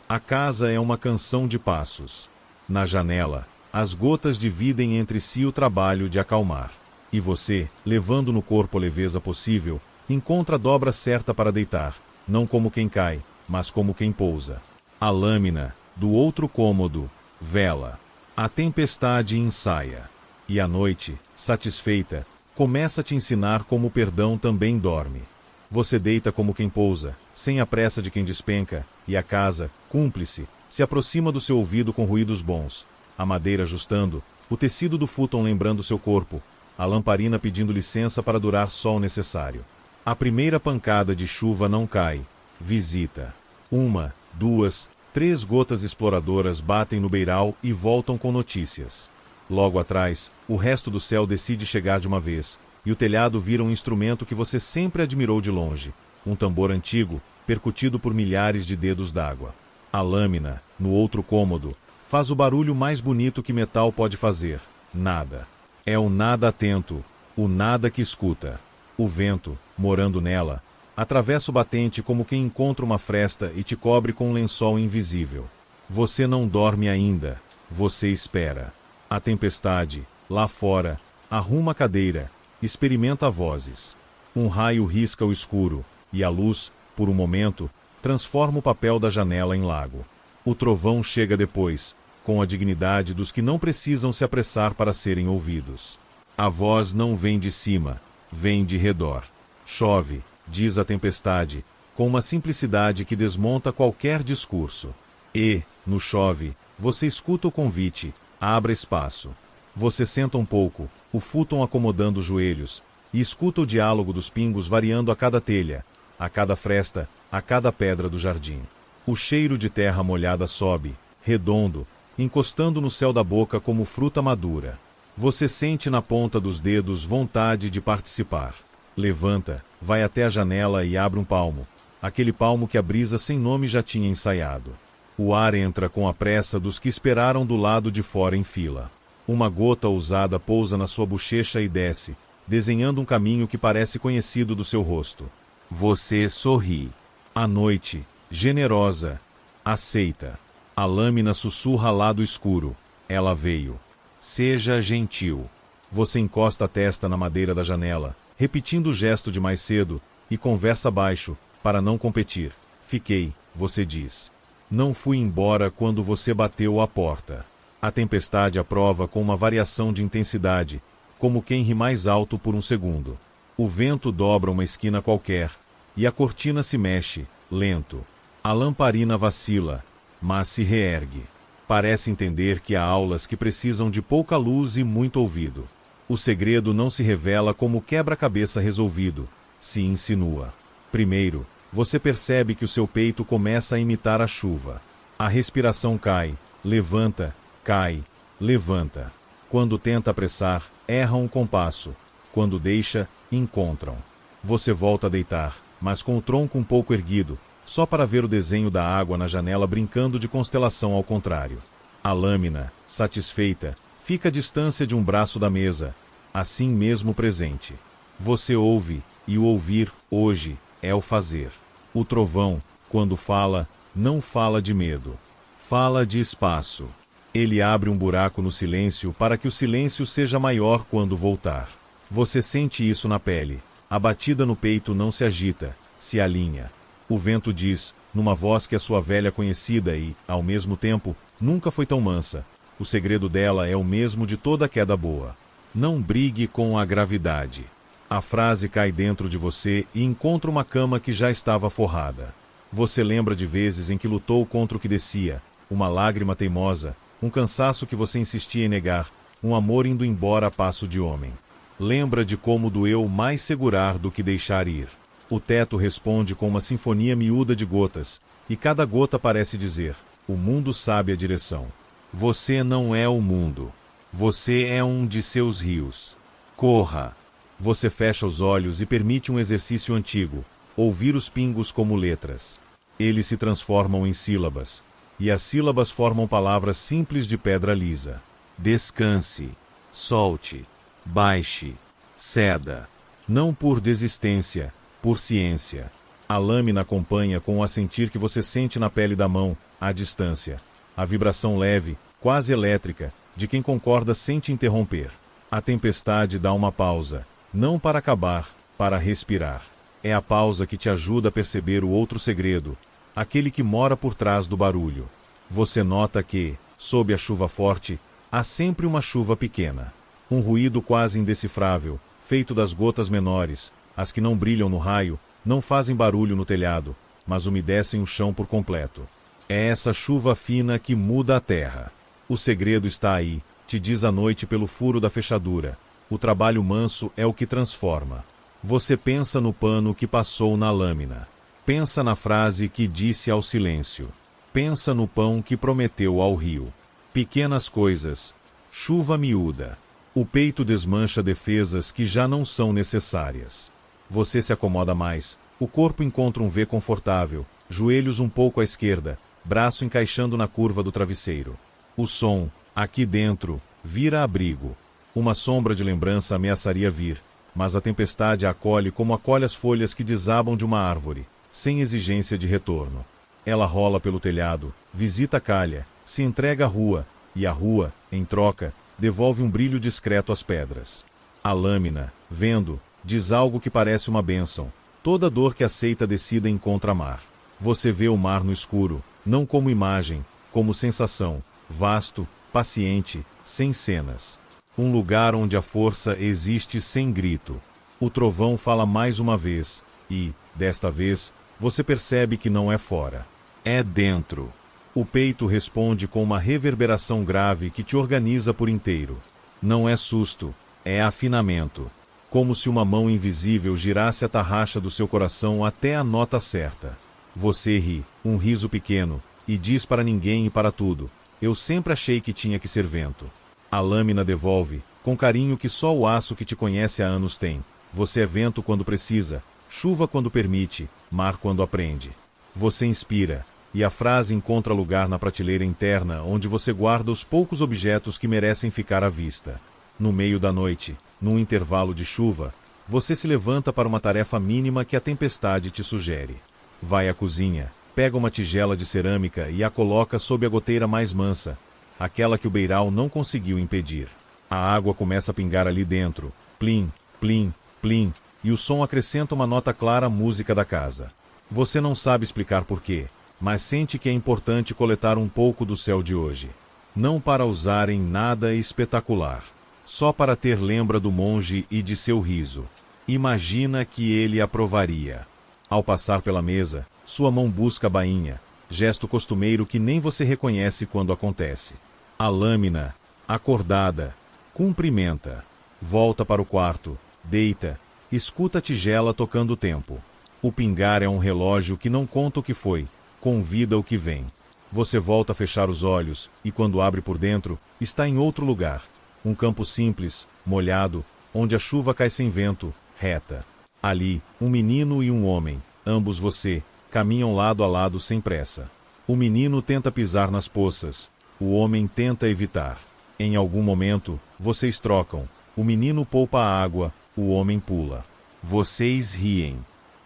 a casa é uma canção de passos. Na janela, as gotas dividem entre si o trabalho de acalmar. E você, levando no corpo a leveza possível, encontra a dobra certa para deitar, não como quem cai, mas como quem pousa. A lâmina, do outro cômodo, vela. A tempestade ensaia. E a noite, satisfeita, começa a te ensinar como o perdão também dorme. Você deita como quem pousa, sem a pressa de quem despenca, e a casa, cúmplice, se aproxima do seu ouvido com ruídos bons. A madeira ajustando, o tecido do futon lembrando seu corpo, a lamparina pedindo licença para durar só o necessário. A primeira pancada de chuva não cai. Visita. 1, 2, 3 gotas exploradoras batem no beiral e voltam com notícias. Logo atrás, o resto do céu decide chegar de uma vez, e o telhado vira um instrumento que você sempre admirou de longe, um tambor antigo, percutido por milhares de dedos d'água. A lâmina, no outro cômodo, faz o barulho mais bonito que metal pode fazer, nada. É o nada atento, o nada que escuta. O vento, morando nela, atravessa o batente como quem encontra uma fresta e te cobre com um lençol invisível. Você não dorme ainda, você espera. A tempestade, lá fora, arruma a cadeira, experimenta vozes. Um raio risca o escuro, e a luz, por um momento, transforma o papel da janela em lago. O trovão chega depois, com a dignidade dos que não precisam se apressar para serem ouvidos. A voz não vem de cima, vem de redor. Chove, diz a tempestade, com uma simplicidade que desmonta qualquer discurso. E, no chove, você escuta o convite, abra espaço. Você senta um pouco, o futon acomodando os joelhos, e escuta o diálogo dos pingos variando a cada telha, a cada fresta, a cada pedra do jardim. O cheiro de terra molhada sobe, redondo, encostando no céu da boca como fruta madura. Você sente na ponta dos dedos vontade de participar. Levanta, vai até a janela e abre um palmo, aquele palmo que a brisa sem nome já tinha ensaiado. O ar entra com a pressa dos que esperaram do lado de fora em fila. Uma gota ousada pousa na sua bochecha e desce, desenhando um caminho que parece conhecido do seu rosto. Você sorri. A noite, generosa, aceita. A lâmina sussurra lá do escuro. Ela veio. Seja gentil. Você encosta a testa na madeira da janela, repetindo o gesto de mais cedo, e conversa baixo, para não competir. Fiquei, você diz. Não fui embora quando você bateu a porta. A tempestade aprova com uma variação de intensidade, como quem ri mais alto por um segundo. O vento dobra uma esquina qualquer, e a cortina se mexe, lento. A lamparina vacila, mas se reergue. Parece entender que há aulas que precisam de pouca luz e muito ouvido. O segredo não se revela como quebra-cabeça resolvido, se insinua. Primeiro, você percebe que o seu peito começa a imitar a chuva. A respiração cai, levanta, cai, levanta. Quando tenta apressar, erra um compasso. Quando deixa, encontram. Você volta a deitar, mas com o tronco um pouco erguido, só para ver o desenho da água na janela brincando de constelação ao contrário. A lâmina, satisfeita, fica à distância de um braço da mesa, assim mesmo presente. Você ouve, e o ouvir, hoje, é o fazer. O trovão, quando fala, não fala de medo. Fala de espaço. Ele abre um buraco no silêncio para que o silêncio seja maior quando voltar. Você sente isso na pele. A batida no peito não se agita, se alinha. O vento diz, numa voz que é sua velha conhecida e, ao mesmo tempo, nunca foi tão mansa. O segredo dela é o mesmo de toda queda boa. Não brigue com a gravidade. A frase cai dentro de você e encontra uma cama que já estava forrada. Você lembra de vezes em que lutou contra o que descia, uma lágrima teimosa, um cansaço que você insistia em negar, um amor indo embora a passo de homem. Lembra de como doeu mais segurar do que deixar ir. O teto responde com uma sinfonia miúda de gotas, e cada gota parece dizer, o mundo sabe a direção. Você não é o mundo. Você é um de seus rios. Corra. Você fecha os olhos e permite um exercício antigo, ouvir os pingos como letras. Eles se transformam em sílabas, e as sílabas formam palavras simples de pedra lisa. Descanse, solte, baixe, ceda. Não por desistência, por ciência. A lâmina acompanha com o assentir que você sente na pele da mão, à distância. A vibração leve, quase elétrica, de quem concorda sem te interromper. A tempestade dá uma pausa, não para acabar, para respirar. É a pausa que te ajuda a perceber o outro segredo, aquele que mora por trás do barulho. Você nota que, sob a chuva forte, há sempre uma chuva pequena. Um ruído quase indecifrável, feito das gotas menores, as que não brilham no raio, não fazem barulho no telhado, mas umedecem o chão por completo. É essa chuva fina que muda a terra. O segredo está aí, te diz a noite pelo furo da fechadura. O trabalho manso é o que transforma. Você pensa no pano que passou na lâmina. Pensa na frase que disse ao silêncio. Pensa no pão que prometeu ao rio. Pequenas coisas. Chuva miúda. O peito desmancha defesas que já não são necessárias. Você se acomoda mais. O corpo encontra um V confortável, joelhos um pouco à esquerda, braço encaixando na curva do travesseiro. O som, aqui dentro, vira abrigo. Uma sombra de lembrança ameaçaria vir, mas a tempestade a acolhe como acolhe as folhas que desabam de uma árvore, sem exigência de retorno. Ela rola pelo telhado, visita a calha, se entrega à rua, e a rua, em troca, devolve um brilho discreto às pedras. A lâmina, vendo, diz algo que parece uma bênção. Toda dor que aceita descida encontra mar. Você vê o mar no escuro, não como imagem, como sensação, vasto, paciente, sem cenas. Um lugar onde a força existe sem grito. O trovão fala mais uma vez, e, desta vez, você percebe que não é fora. É dentro. O peito responde com uma reverberação grave que te organiza por inteiro. Não é susto, é afinamento. Como se uma mão invisível girasse a tarraxa do seu coração até a nota certa. Você ri, um riso pequeno, e diz para ninguém e para tudo: eu sempre achei que tinha que ser vento. A lâmina devolve, com carinho que só o aço que te conhece há anos tem: você é vento quando precisa, chuva quando permite, mar quando aprende. Você inspira, e a frase encontra lugar na prateleira interna onde você guarda os poucos objetos que merecem ficar à vista. No meio da noite, num intervalo de chuva, você se levanta para uma tarefa mínima que a tempestade te sugere. Vai à cozinha, pega uma tigela de cerâmica e a coloca sob a goteira mais mansa, aquela que o beiral não conseguiu impedir. A água começa a pingar ali dentro, plim, plim, plim, e o som acrescenta uma nota clara à música da casa. Você não sabe explicar porquê, mas sente que é importante coletar um pouco do céu de hoje. Não para usar em nada espetacular. Só para ter lembra do monge e de seu riso. Imagina que ele aprovaria. Ao passar pela mesa, sua mão busca a bainha, gesto costumeiro que nem você reconhece quando acontece. A lâmina, acordada, cumprimenta. Volta para o quarto, deita, escuta a tigela tocando o tempo. O pingar é um relógio que não conta o que foi, convida o que vem. Você volta a fechar os olhos, e quando abre por dentro, está em outro lugar. Um campo simples, molhado, onde a chuva cai sem vento, reta. Ali, um menino e um homem, ambos você, caminham lado a lado sem pressa. O menino tenta pisar nas poças, o homem tenta evitar. Em algum momento, vocês trocam. O menino poupa a água, o homem pula. Vocês riem.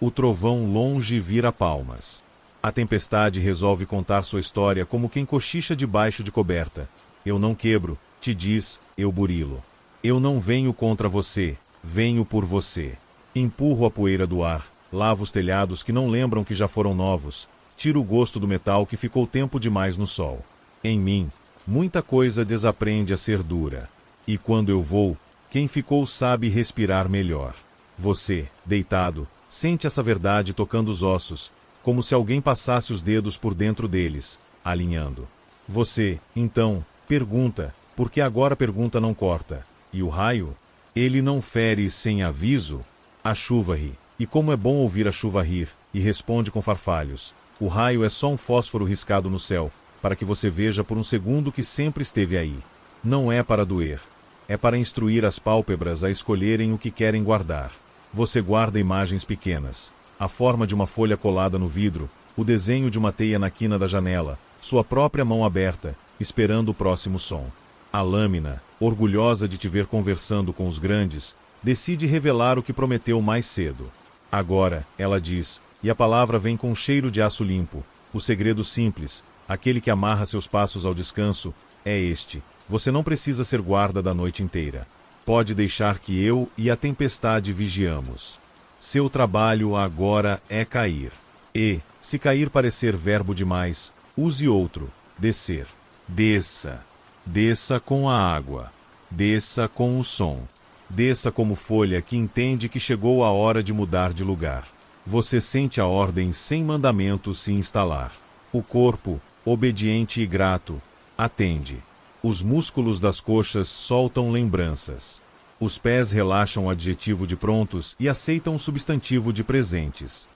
O trovão longe vira palmas. A tempestade resolve contar sua história como quem cochicha debaixo de coberta. Eu não quebro, te diz, eu burilo. Eu não venho contra você, venho por você. Empurro a poeira do ar, lavo os telhados que não lembram que já foram novos, tiro o gosto do metal que ficou tempo demais no sol. Em mim, muita coisa desaprende a ser dura. E quando eu vou, quem ficou sabe respirar melhor. Você, deitado, sente essa verdade tocando os ossos, como se alguém passasse os dedos por dentro deles, alinhando. Você, então, pergunta, porque agora a pergunta não corta. E o raio? Ele não fere sem aviso? A chuva ri. E como é bom ouvir a chuva rir, e responde com farfalhos. O raio é só um fósforo riscado no céu, para que você veja por um segundo que sempre esteve aí. Não é para doer. É para instruir as pálpebras a escolherem o que querem guardar. Você guarda imagens pequenas. A forma de uma folha colada no vidro, o desenho de uma teia na quina da janela, sua própria mão aberta, esperando o próximo som. A lâmina, orgulhosa de te ver conversando com os grandes, decide revelar o que prometeu mais cedo. Agora, ela diz, e a palavra vem com um cheiro de aço limpo, o segredo simples, aquele que amarra seus passos ao descanso, é este: você não precisa ser guarda da noite inteira. Pode deixar que eu e a tempestade vigiamos. Seu trabalho agora é cair. E, se cair parecer verbo demais, use outro: descer. Desça. Desça com a água. Desça com o som. Desça como folha que entende que chegou a hora de mudar de lugar. Você sente a ordem sem mandamento se instalar. O corpo, obediente e grato, atende. Os músculos das coxas soltam lembranças. Os pés relaxam o adjetivo de prontos e aceitam o substantivo de presentes.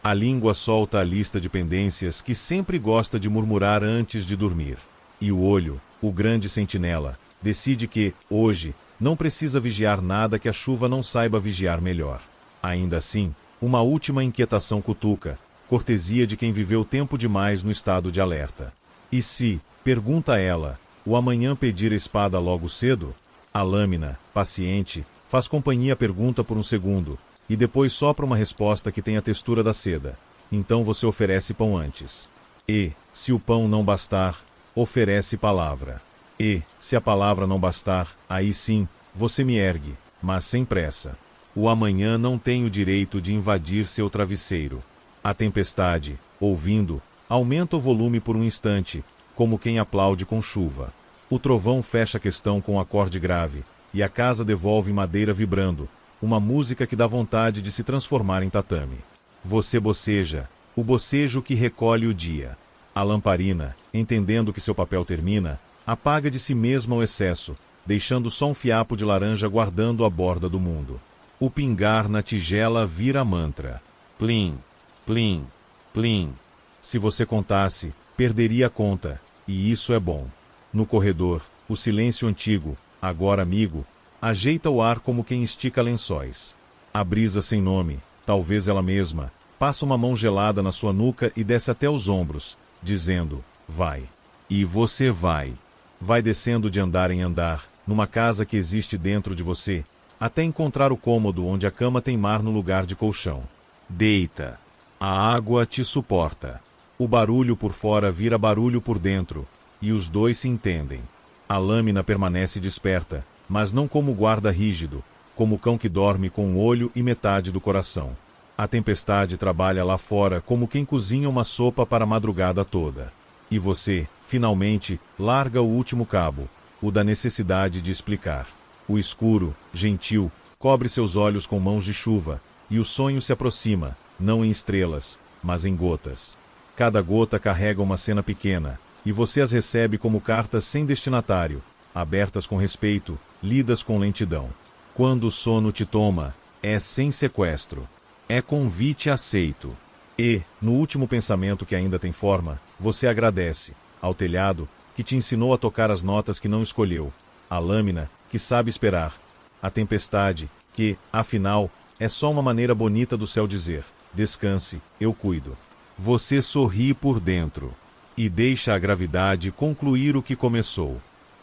A língua solta a lista de pendências que sempre gosta de murmurar antes de dormir. E o olho, o grande sentinela, decide que, hoje, não precisa vigiar nada que a chuva não saiba vigiar melhor. Ainda assim, uma última inquietação cutuca, cortesia de quem viveu tempo demais no estado de alerta. E se, pergunta ela, o amanhã pedir a espada logo cedo? A lâmina, paciente, faz companhia à pergunta por um segundo, e depois sopra uma resposta que tem a textura da seda. Então você oferece pão antes. E, se o pão não bastar, oferece palavra. E, se a palavra não bastar, aí sim, você me ergue, mas sem pressa. O amanhã não tem o direito de invadir seu travesseiro. A tempestade, ouvindo, aumenta o volume por um instante, como quem aplaude com chuva. O trovão fecha a questão com um acorde grave, e a casa devolve madeira vibrando, uma música que dá vontade de se transformar em tatame. Você boceja, o bocejo que recolhe o dia. A lamparina, entendendo que seu papel termina, apaga de si mesma o excesso, deixando só um fiapo de laranja guardando a borda do mundo. O pingar na tigela vira mantra. Plim, plim, plim. Se você contasse, perderia a conta, e isso é bom. No corredor, o silêncio antigo, agora amigo, ajeita o ar como quem estica lençóis. A brisa sem nome, talvez ela mesma, passa uma mão gelada na sua nuca e desce até os ombros, dizendo, vai. E você vai. Vai descendo de andar em andar, numa casa que existe dentro de você, até encontrar o cômodo onde a cama tem mar no lugar de colchão. Deita. A água te suporta. O barulho por fora vira barulho por dentro, e os dois se entendem. A lâmina permanece desperta, mas não como guarda rígido, como cão que dorme com um olho e metade do coração. A tempestade trabalha lá fora como quem cozinha uma sopa para a madrugada toda. E você, finalmente, larga o último cabo, o da necessidade de explicar. O escuro, gentil, cobre seus olhos com mãos de chuva, e o sonho se aproxima, não em estrelas, mas em gotas. Cada gota carrega uma cena pequena, e você as recebe como cartas sem destinatário, abertas com respeito, lidas com lentidão. Quando o sono te toma, é sem sequestro. É convite aceito. E, no último pensamento que ainda tem forma, você agradece ao telhado, que te ensinou a tocar as notas que não escolheu, à lâmina, que sabe esperar, à tempestade, que, afinal, é só uma maneira bonita do céu dizer, descanse, eu cuido. Você sorri por dentro, e deixa a gravidade concluir o que começou.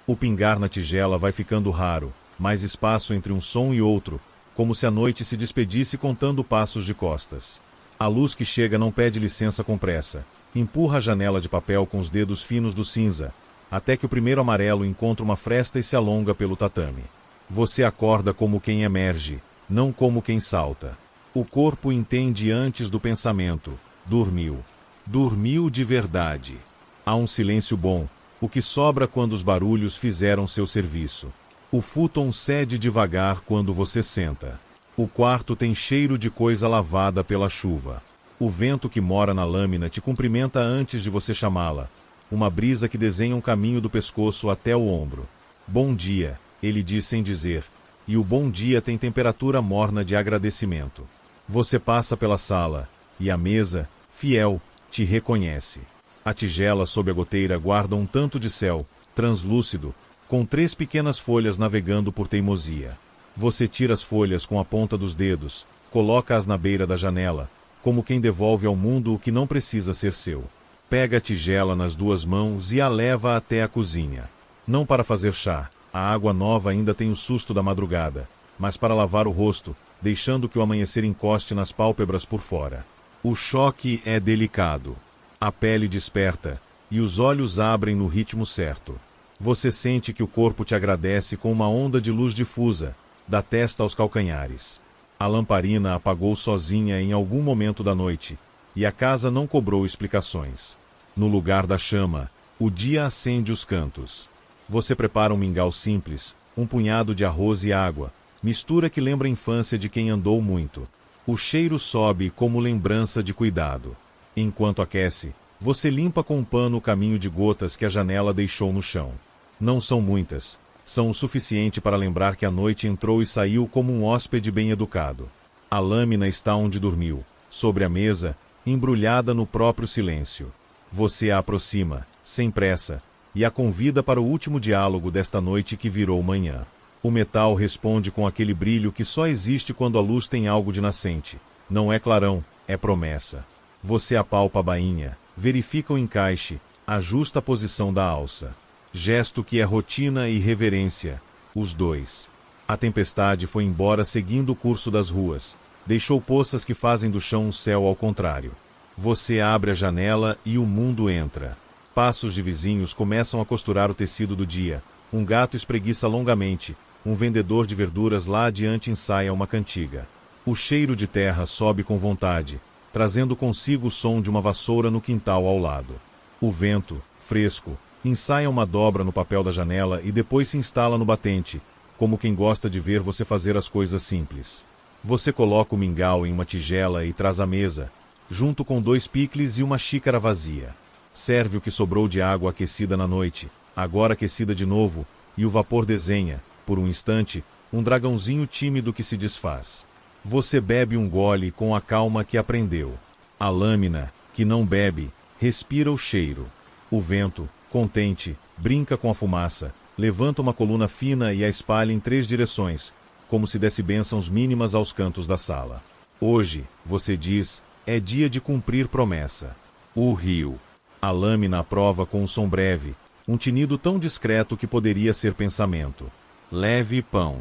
O pingar na tigela vai ficando raro, mais espaço entre um som e outro, como se a noite se despedisse contando passos de costas. A luz que chega não pede licença com pressa, empurra a janela de papel com os dedos finos do cinza, até que o primeiro amarelo encontra uma fresta e se alonga pelo tatame. Você acorda como quem emerge, não como quem salta. O corpo entende antes do pensamento. Dormiu. Dormiu de verdade. Há um silêncio bom, o que sobra quando os barulhos fizeram seu serviço. O futon cede devagar quando você senta. O quarto tem cheiro de coisa lavada pela chuva. O vento que mora na lâmina te cumprimenta antes de você chamá-la. Uma brisa que desenha um caminho do pescoço até o ombro. Bom dia, ele diz sem dizer, e o bom dia tem temperatura morna de agradecimento. Você passa pela sala, e a mesa, fiel, te reconhece. A tigela sob a goteira guarda um tanto de céu, translúcido, com 3 pequenas folhas navegando por teimosia. Você tira as folhas com a ponta dos dedos, coloca-as na beira da janela, como quem devolve ao mundo o que não precisa ser seu. Pega a tigela nas 2 mãos e a leva até a cozinha. Não para fazer chá, a água nova ainda tem o susto da madrugada, mas para lavar o rosto, deixando que o amanhecer encoste nas pálpebras por fora. O choque é delicado. A pele desperta, e os olhos abrem no ritmo certo. Você sente que o corpo te agradece com uma onda de luz difusa, da testa aos calcanhares. A lamparina apagou sozinha em algum momento da noite, e a casa não cobrou explicações. No lugar da chama, o dia acende os cantos. Você prepara um mingau simples, um punhado de arroz e água, mistura que lembra a infância de quem andou muito. O cheiro sobe como lembrança de cuidado. Enquanto aquece, você limpa com um pano o caminho de gotas que a janela deixou no chão. Não são muitas, são o suficiente para lembrar que a noite entrou e saiu como um hóspede bem educado. A lâmina está onde dormiu, sobre a mesa, embrulhada no próprio silêncio. Você a aproxima, sem pressa, e a convida para o último diálogo desta noite que virou manhã. O metal responde com aquele brilho que só existe quando a luz tem algo de nascente. Não é clarão, é promessa. Você apalpa a bainha, verifica o encaixe, ajusta a posição da alça. Gesto que é rotina e reverência, os dois. A tempestade foi embora seguindo o curso das ruas, deixou poças que fazem do chão um céu ao contrário. Você abre a janela e o mundo entra. Passos de vizinhos começam a costurar o tecido do dia, um gato espreguiça longamente, um vendedor de verduras lá adiante ensaia uma cantiga. O cheiro de terra sobe com vontade, trazendo consigo o som de uma vassoura no quintal ao lado. O vento, fresco, ensaia uma dobra no papel da janela e depois se instala no batente, como quem gosta de ver você fazer as coisas simples. Você coloca o mingau em uma tigela e traz à mesa, junto com 2 picles e uma xícara vazia. Serve o que sobrou de água aquecida na noite, agora aquecida de novo, e o vapor desenha, por um instante, um dragãozinho tímido que se desfaz. Você bebe um gole com a calma que aprendeu. A lâmina, que não bebe, respira o cheiro. O vento, contente, brinca com a fumaça, levanta uma coluna fina e a espalha em 3 direções, como se desse bênçãos mínimas aos cantos da sala. Hoje, você diz, é dia de cumprir promessa. O rio. A lâmina aprova com um som breve, um tinido tão discreto que poderia ser pensamento. Leve pão.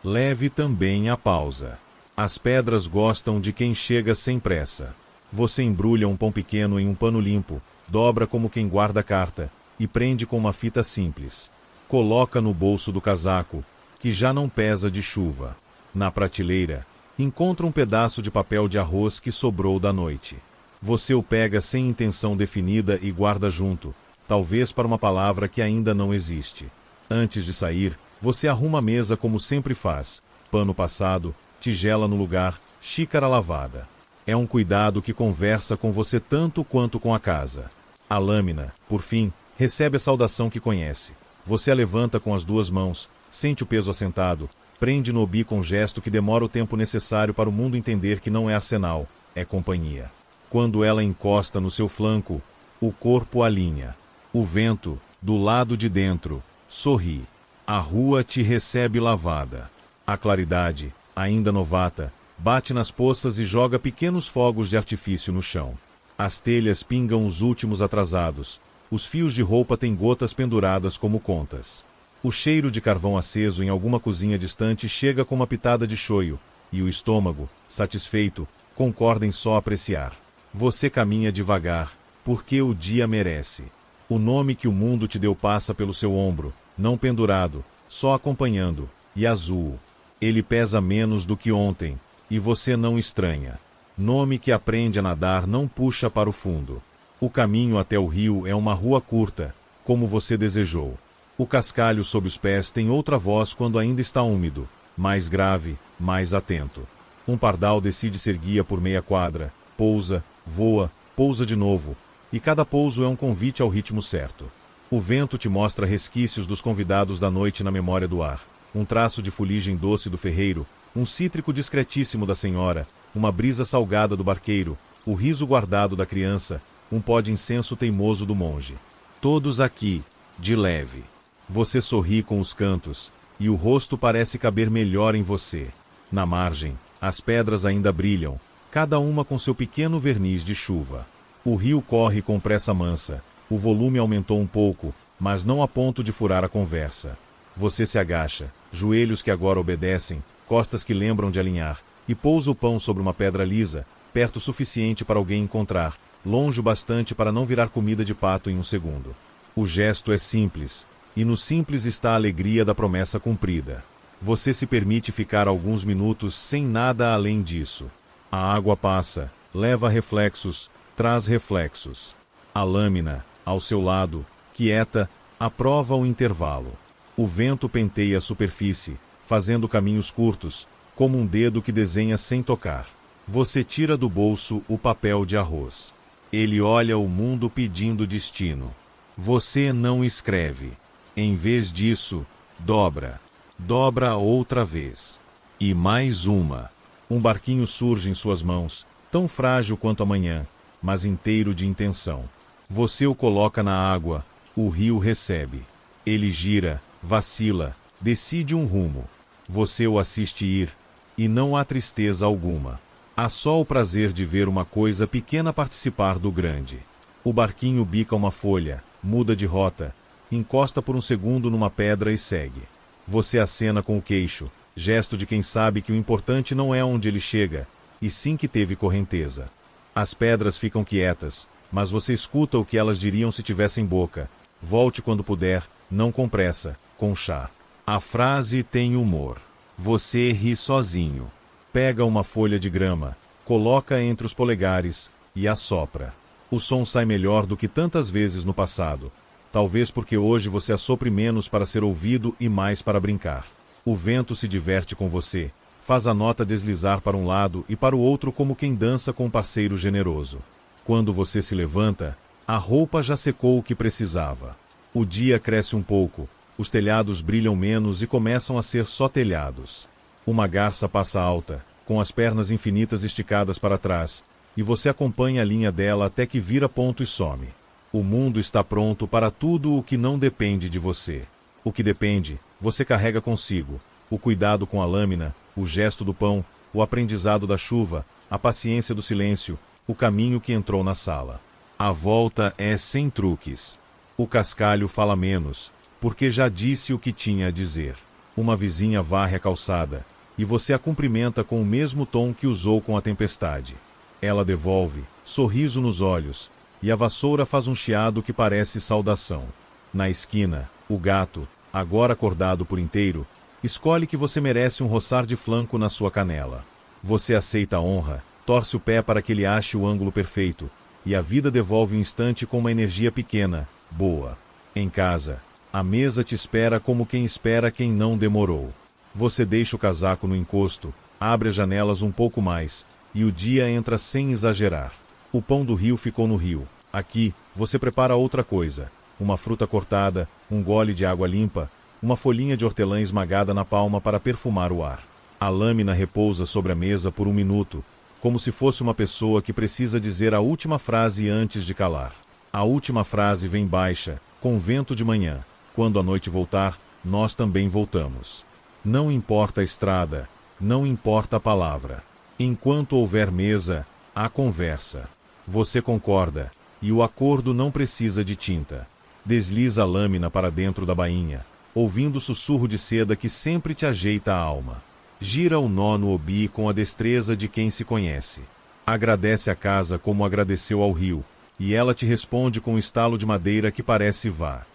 Leve também a pausa. As pedras gostam de quem chega sem pressa. Você embrulha um pão pequeno em um pano limpo, dobra como quem guarda carta, e prende com uma fita simples. Coloca no bolso do casaco, que já não pesa de chuva. Na prateleira, encontra um pedaço de papel de arroz que sobrou da noite. Você o pega sem intenção definida e guarda junto, talvez para uma palavra que ainda não existe. Antes de sair, você arruma a mesa como sempre faz, pano passado, tigela no lugar, xícara lavada. É um cuidado que conversa com você tanto quanto com a casa. A lâmina, por fim, recebe a saudação que conhece. Você a levanta com as 2 mãos, sente o peso assentado, prende no obi com um gesto que demora o tempo necessário para o mundo entender que não é arsenal, é companhia. Quando ela encosta no seu flanco, o corpo alinha. O vento, do lado de dentro, sorri. A rua te recebe lavada. A claridade, ainda novata, bate nas poças e joga pequenos fogos de artifício no chão. As telhas pingam os últimos atrasados. Os fios de roupa têm gotas penduradas como contas. O cheiro de carvão aceso em alguma cozinha distante chega com uma pitada de choio, e o estômago, satisfeito, concorda em só apreciar. Você caminha devagar, porque o dia merece. O nome que o mundo te deu passa pelo seu ombro, não pendurado, só acompanhando, e azul. Ele pesa menos do que ontem, e você não estranha. Nome que aprende a nadar não puxa para o fundo. O caminho até o rio é uma rua curta, como você desejou. O cascalho sob os pés tem outra voz quando ainda está úmido, mais grave, mais atento. Um pardal decide ser guia por meia quadra, pousa, voa, pousa de novo, e cada pouso é um convite ao ritmo certo. O vento te mostra resquícios dos convidados da noite na memória do ar. Um traço de fuligem doce do ferreiro, um cítrico discretíssimo da senhora, uma brisa salgada do barqueiro, o riso guardado da criança, um pó de incenso teimoso do monge. Todos aqui, de leve. Você sorri com os cantos, e o rosto parece caber melhor em você. Na margem, as pedras ainda brilham, cada uma com seu pequeno verniz de chuva. O rio corre com pressa mansa, o volume aumentou um pouco, mas não a ponto de furar a conversa. Você se agacha, joelhos que agora obedecem, costas que lembram de alinhar, e pousa o pão sobre uma pedra lisa, perto o suficiente para alguém encontrar, longe o bastante para não virar comida de pato em um segundo. O gesto é simples, e no simples está a alegria da promessa cumprida. Você se permite ficar alguns minutos sem nada além disso. A água passa, leva reflexos, traz reflexos. A lâmina, ao seu lado, quieta, aprova o intervalo. O vento penteia a superfície, fazendo caminhos curtos, como um dedo que desenha sem tocar. Você tira do bolso o papel de arroz. Ele olha o mundo pedindo destino. Você não escreve. Em vez disso, dobra. Dobra outra vez. E mais uma. Um barquinho surge em suas mãos, tão frágil quanto amanhã, mas inteiro de intenção. Você o coloca na água, o rio recebe. Ele gira, vacila, decide um rumo. Você o assiste ir, e não há tristeza alguma. Há só o prazer de ver uma coisa pequena participar do grande. O barquinho bica uma folha, muda de rota, encosta por um segundo numa pedra e segue. Você acena com o queixo, gesto de quem sabe que o importante não é onde ele chega, e sim que teve correnteza. As pedras ficam quietas, mas você escuta o que elas diriam se tivessem boca. Volte quando puder, não com pressa, com chá. A frase tem humor. Você ri sozinho. Pega uma folha de grama, coloca entre os polegares e assopra. O som sai melhor do que tantas vezes no passado. Talvez porque hoje você assopre menos para ser ouvido e mais para brincar. O vento se diverte com você, faz a nota deslizar para um lado e para o outro como quem dança com um parceiro generoso. Quando você se levanta, A roupa já secou o que precisava. O dia cresce um pouco, os telhados brilham menos e começam a ser só telhados. Uma garça passa alta, com as pernas infinitas esticadas para trás, e você acompanha a linha dela até que vira ponto e some. O mundo está pronto para tudo o que não depende de você. O que depende, você carrega consigo. O cuidado com a lâmina, o gesto do pão, o aprendizado da chuva, a paciência do silêncio, o caminho que entrou na sala. A volta é sem truques. O cascalho fala menos, porque já disse o que tinha a dizer. Uma vizinha varre a calçada, e você a cumprimenta com o mesmo tom que usou com a tempestade. Ela devolve, sorriso nos olhos, e a vassoura faz um chiado que parece saudação. Na esquina, o gato, agora acordado por inteiro, escolhe que você merece um roçar de flanco na sua canela. Você aceita a honra, torce o pé para que ele ache o ângulo perfeito, e a vida devolve um instante com uma energia pequena, boa. Em casa, a mesa te espera como quem espera quem não demorou. Você deixa o casaco no encosto, abre as janelas um pouco mais, e o dia entra sem exagerar. O pão do rio ficou no rio. Aqui, você prepara outra coisa. Uma fruta cortada, um gole de água limpa, uma folhinha de hortelã esmagada na palma para perfumar o ar. A lâmina repousa sobre a mesa por um minuto, como se fosse uma pessoa que precisa dizer a última frase antes de calar. A última frase vem baixa, com vento de manhã. Quando a noite voltar, nós também voltamos. Não importa a estrada, não importa a palavra. Enquanto houver mesa, há conversa. Você concorda, e o acordo não precisa de tinta. Desliza a lâmina para dentro da bainha, ouvindo o sussurro de seda que sempre te ajeita a alma. Gira o nó no obi com a destreza de quem se conhece. Agradece a casa como agradeceu ao rio, e ela te responde com um estalo de madeira que parece vá.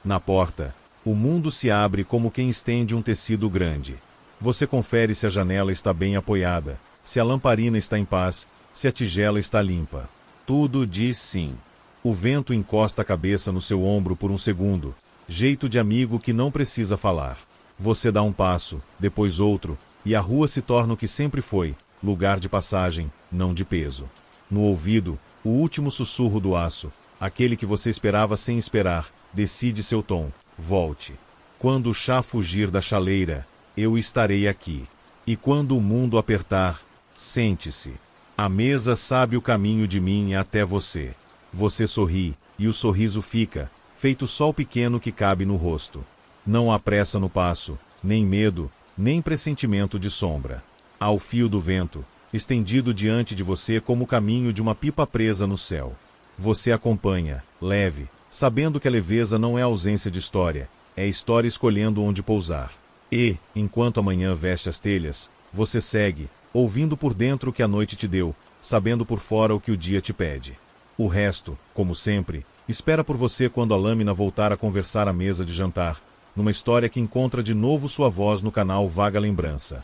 Na porta, o mundo se abre como quem estende um tecido grande. Você confere se a janela está bem apoiada, se a lamparina está em paz, se a tigela está limpa. Tudo diz sim. O vento encosta a cabeça no seu ombro por um segundo, jeito de amigo que não precisa falar. Você dá um passo, depois outro, e a rua se torna o que sempre foi, lugar de passagem, não de peso. No ouvido, o último sussurro do aço, aquele que você esperava sem esperar, decide seu tom. Volte. Quando o chá fugir da chaleira, eu estarei aqui. E quando o mundo apertar, sente-se. A mesa sabe o caminho de mim até você. Você sorri, e o sorriso fica, feito sol pequeno que cabe no rosto. Não há pressa no passo, nem medo, nem pressentimento de sombra. Há o fio do vento, estendido diante de você como o caminho de uma pipa presa no céu. Você acompanha, leve, sabendo que a leveza não é ausência de história, é história escolhendo onde pousar. E, enquanto amanhã veste as telhas, você segue, ouvindo por dentro o que a noite te deu, sabendo por fora o que o dia te pede. O resto, como sempre, espera por você quando a lâmina voltar a conversar à mesa de jantar, numa história que encontra de novo sua voz no canal Vaga Lembrança.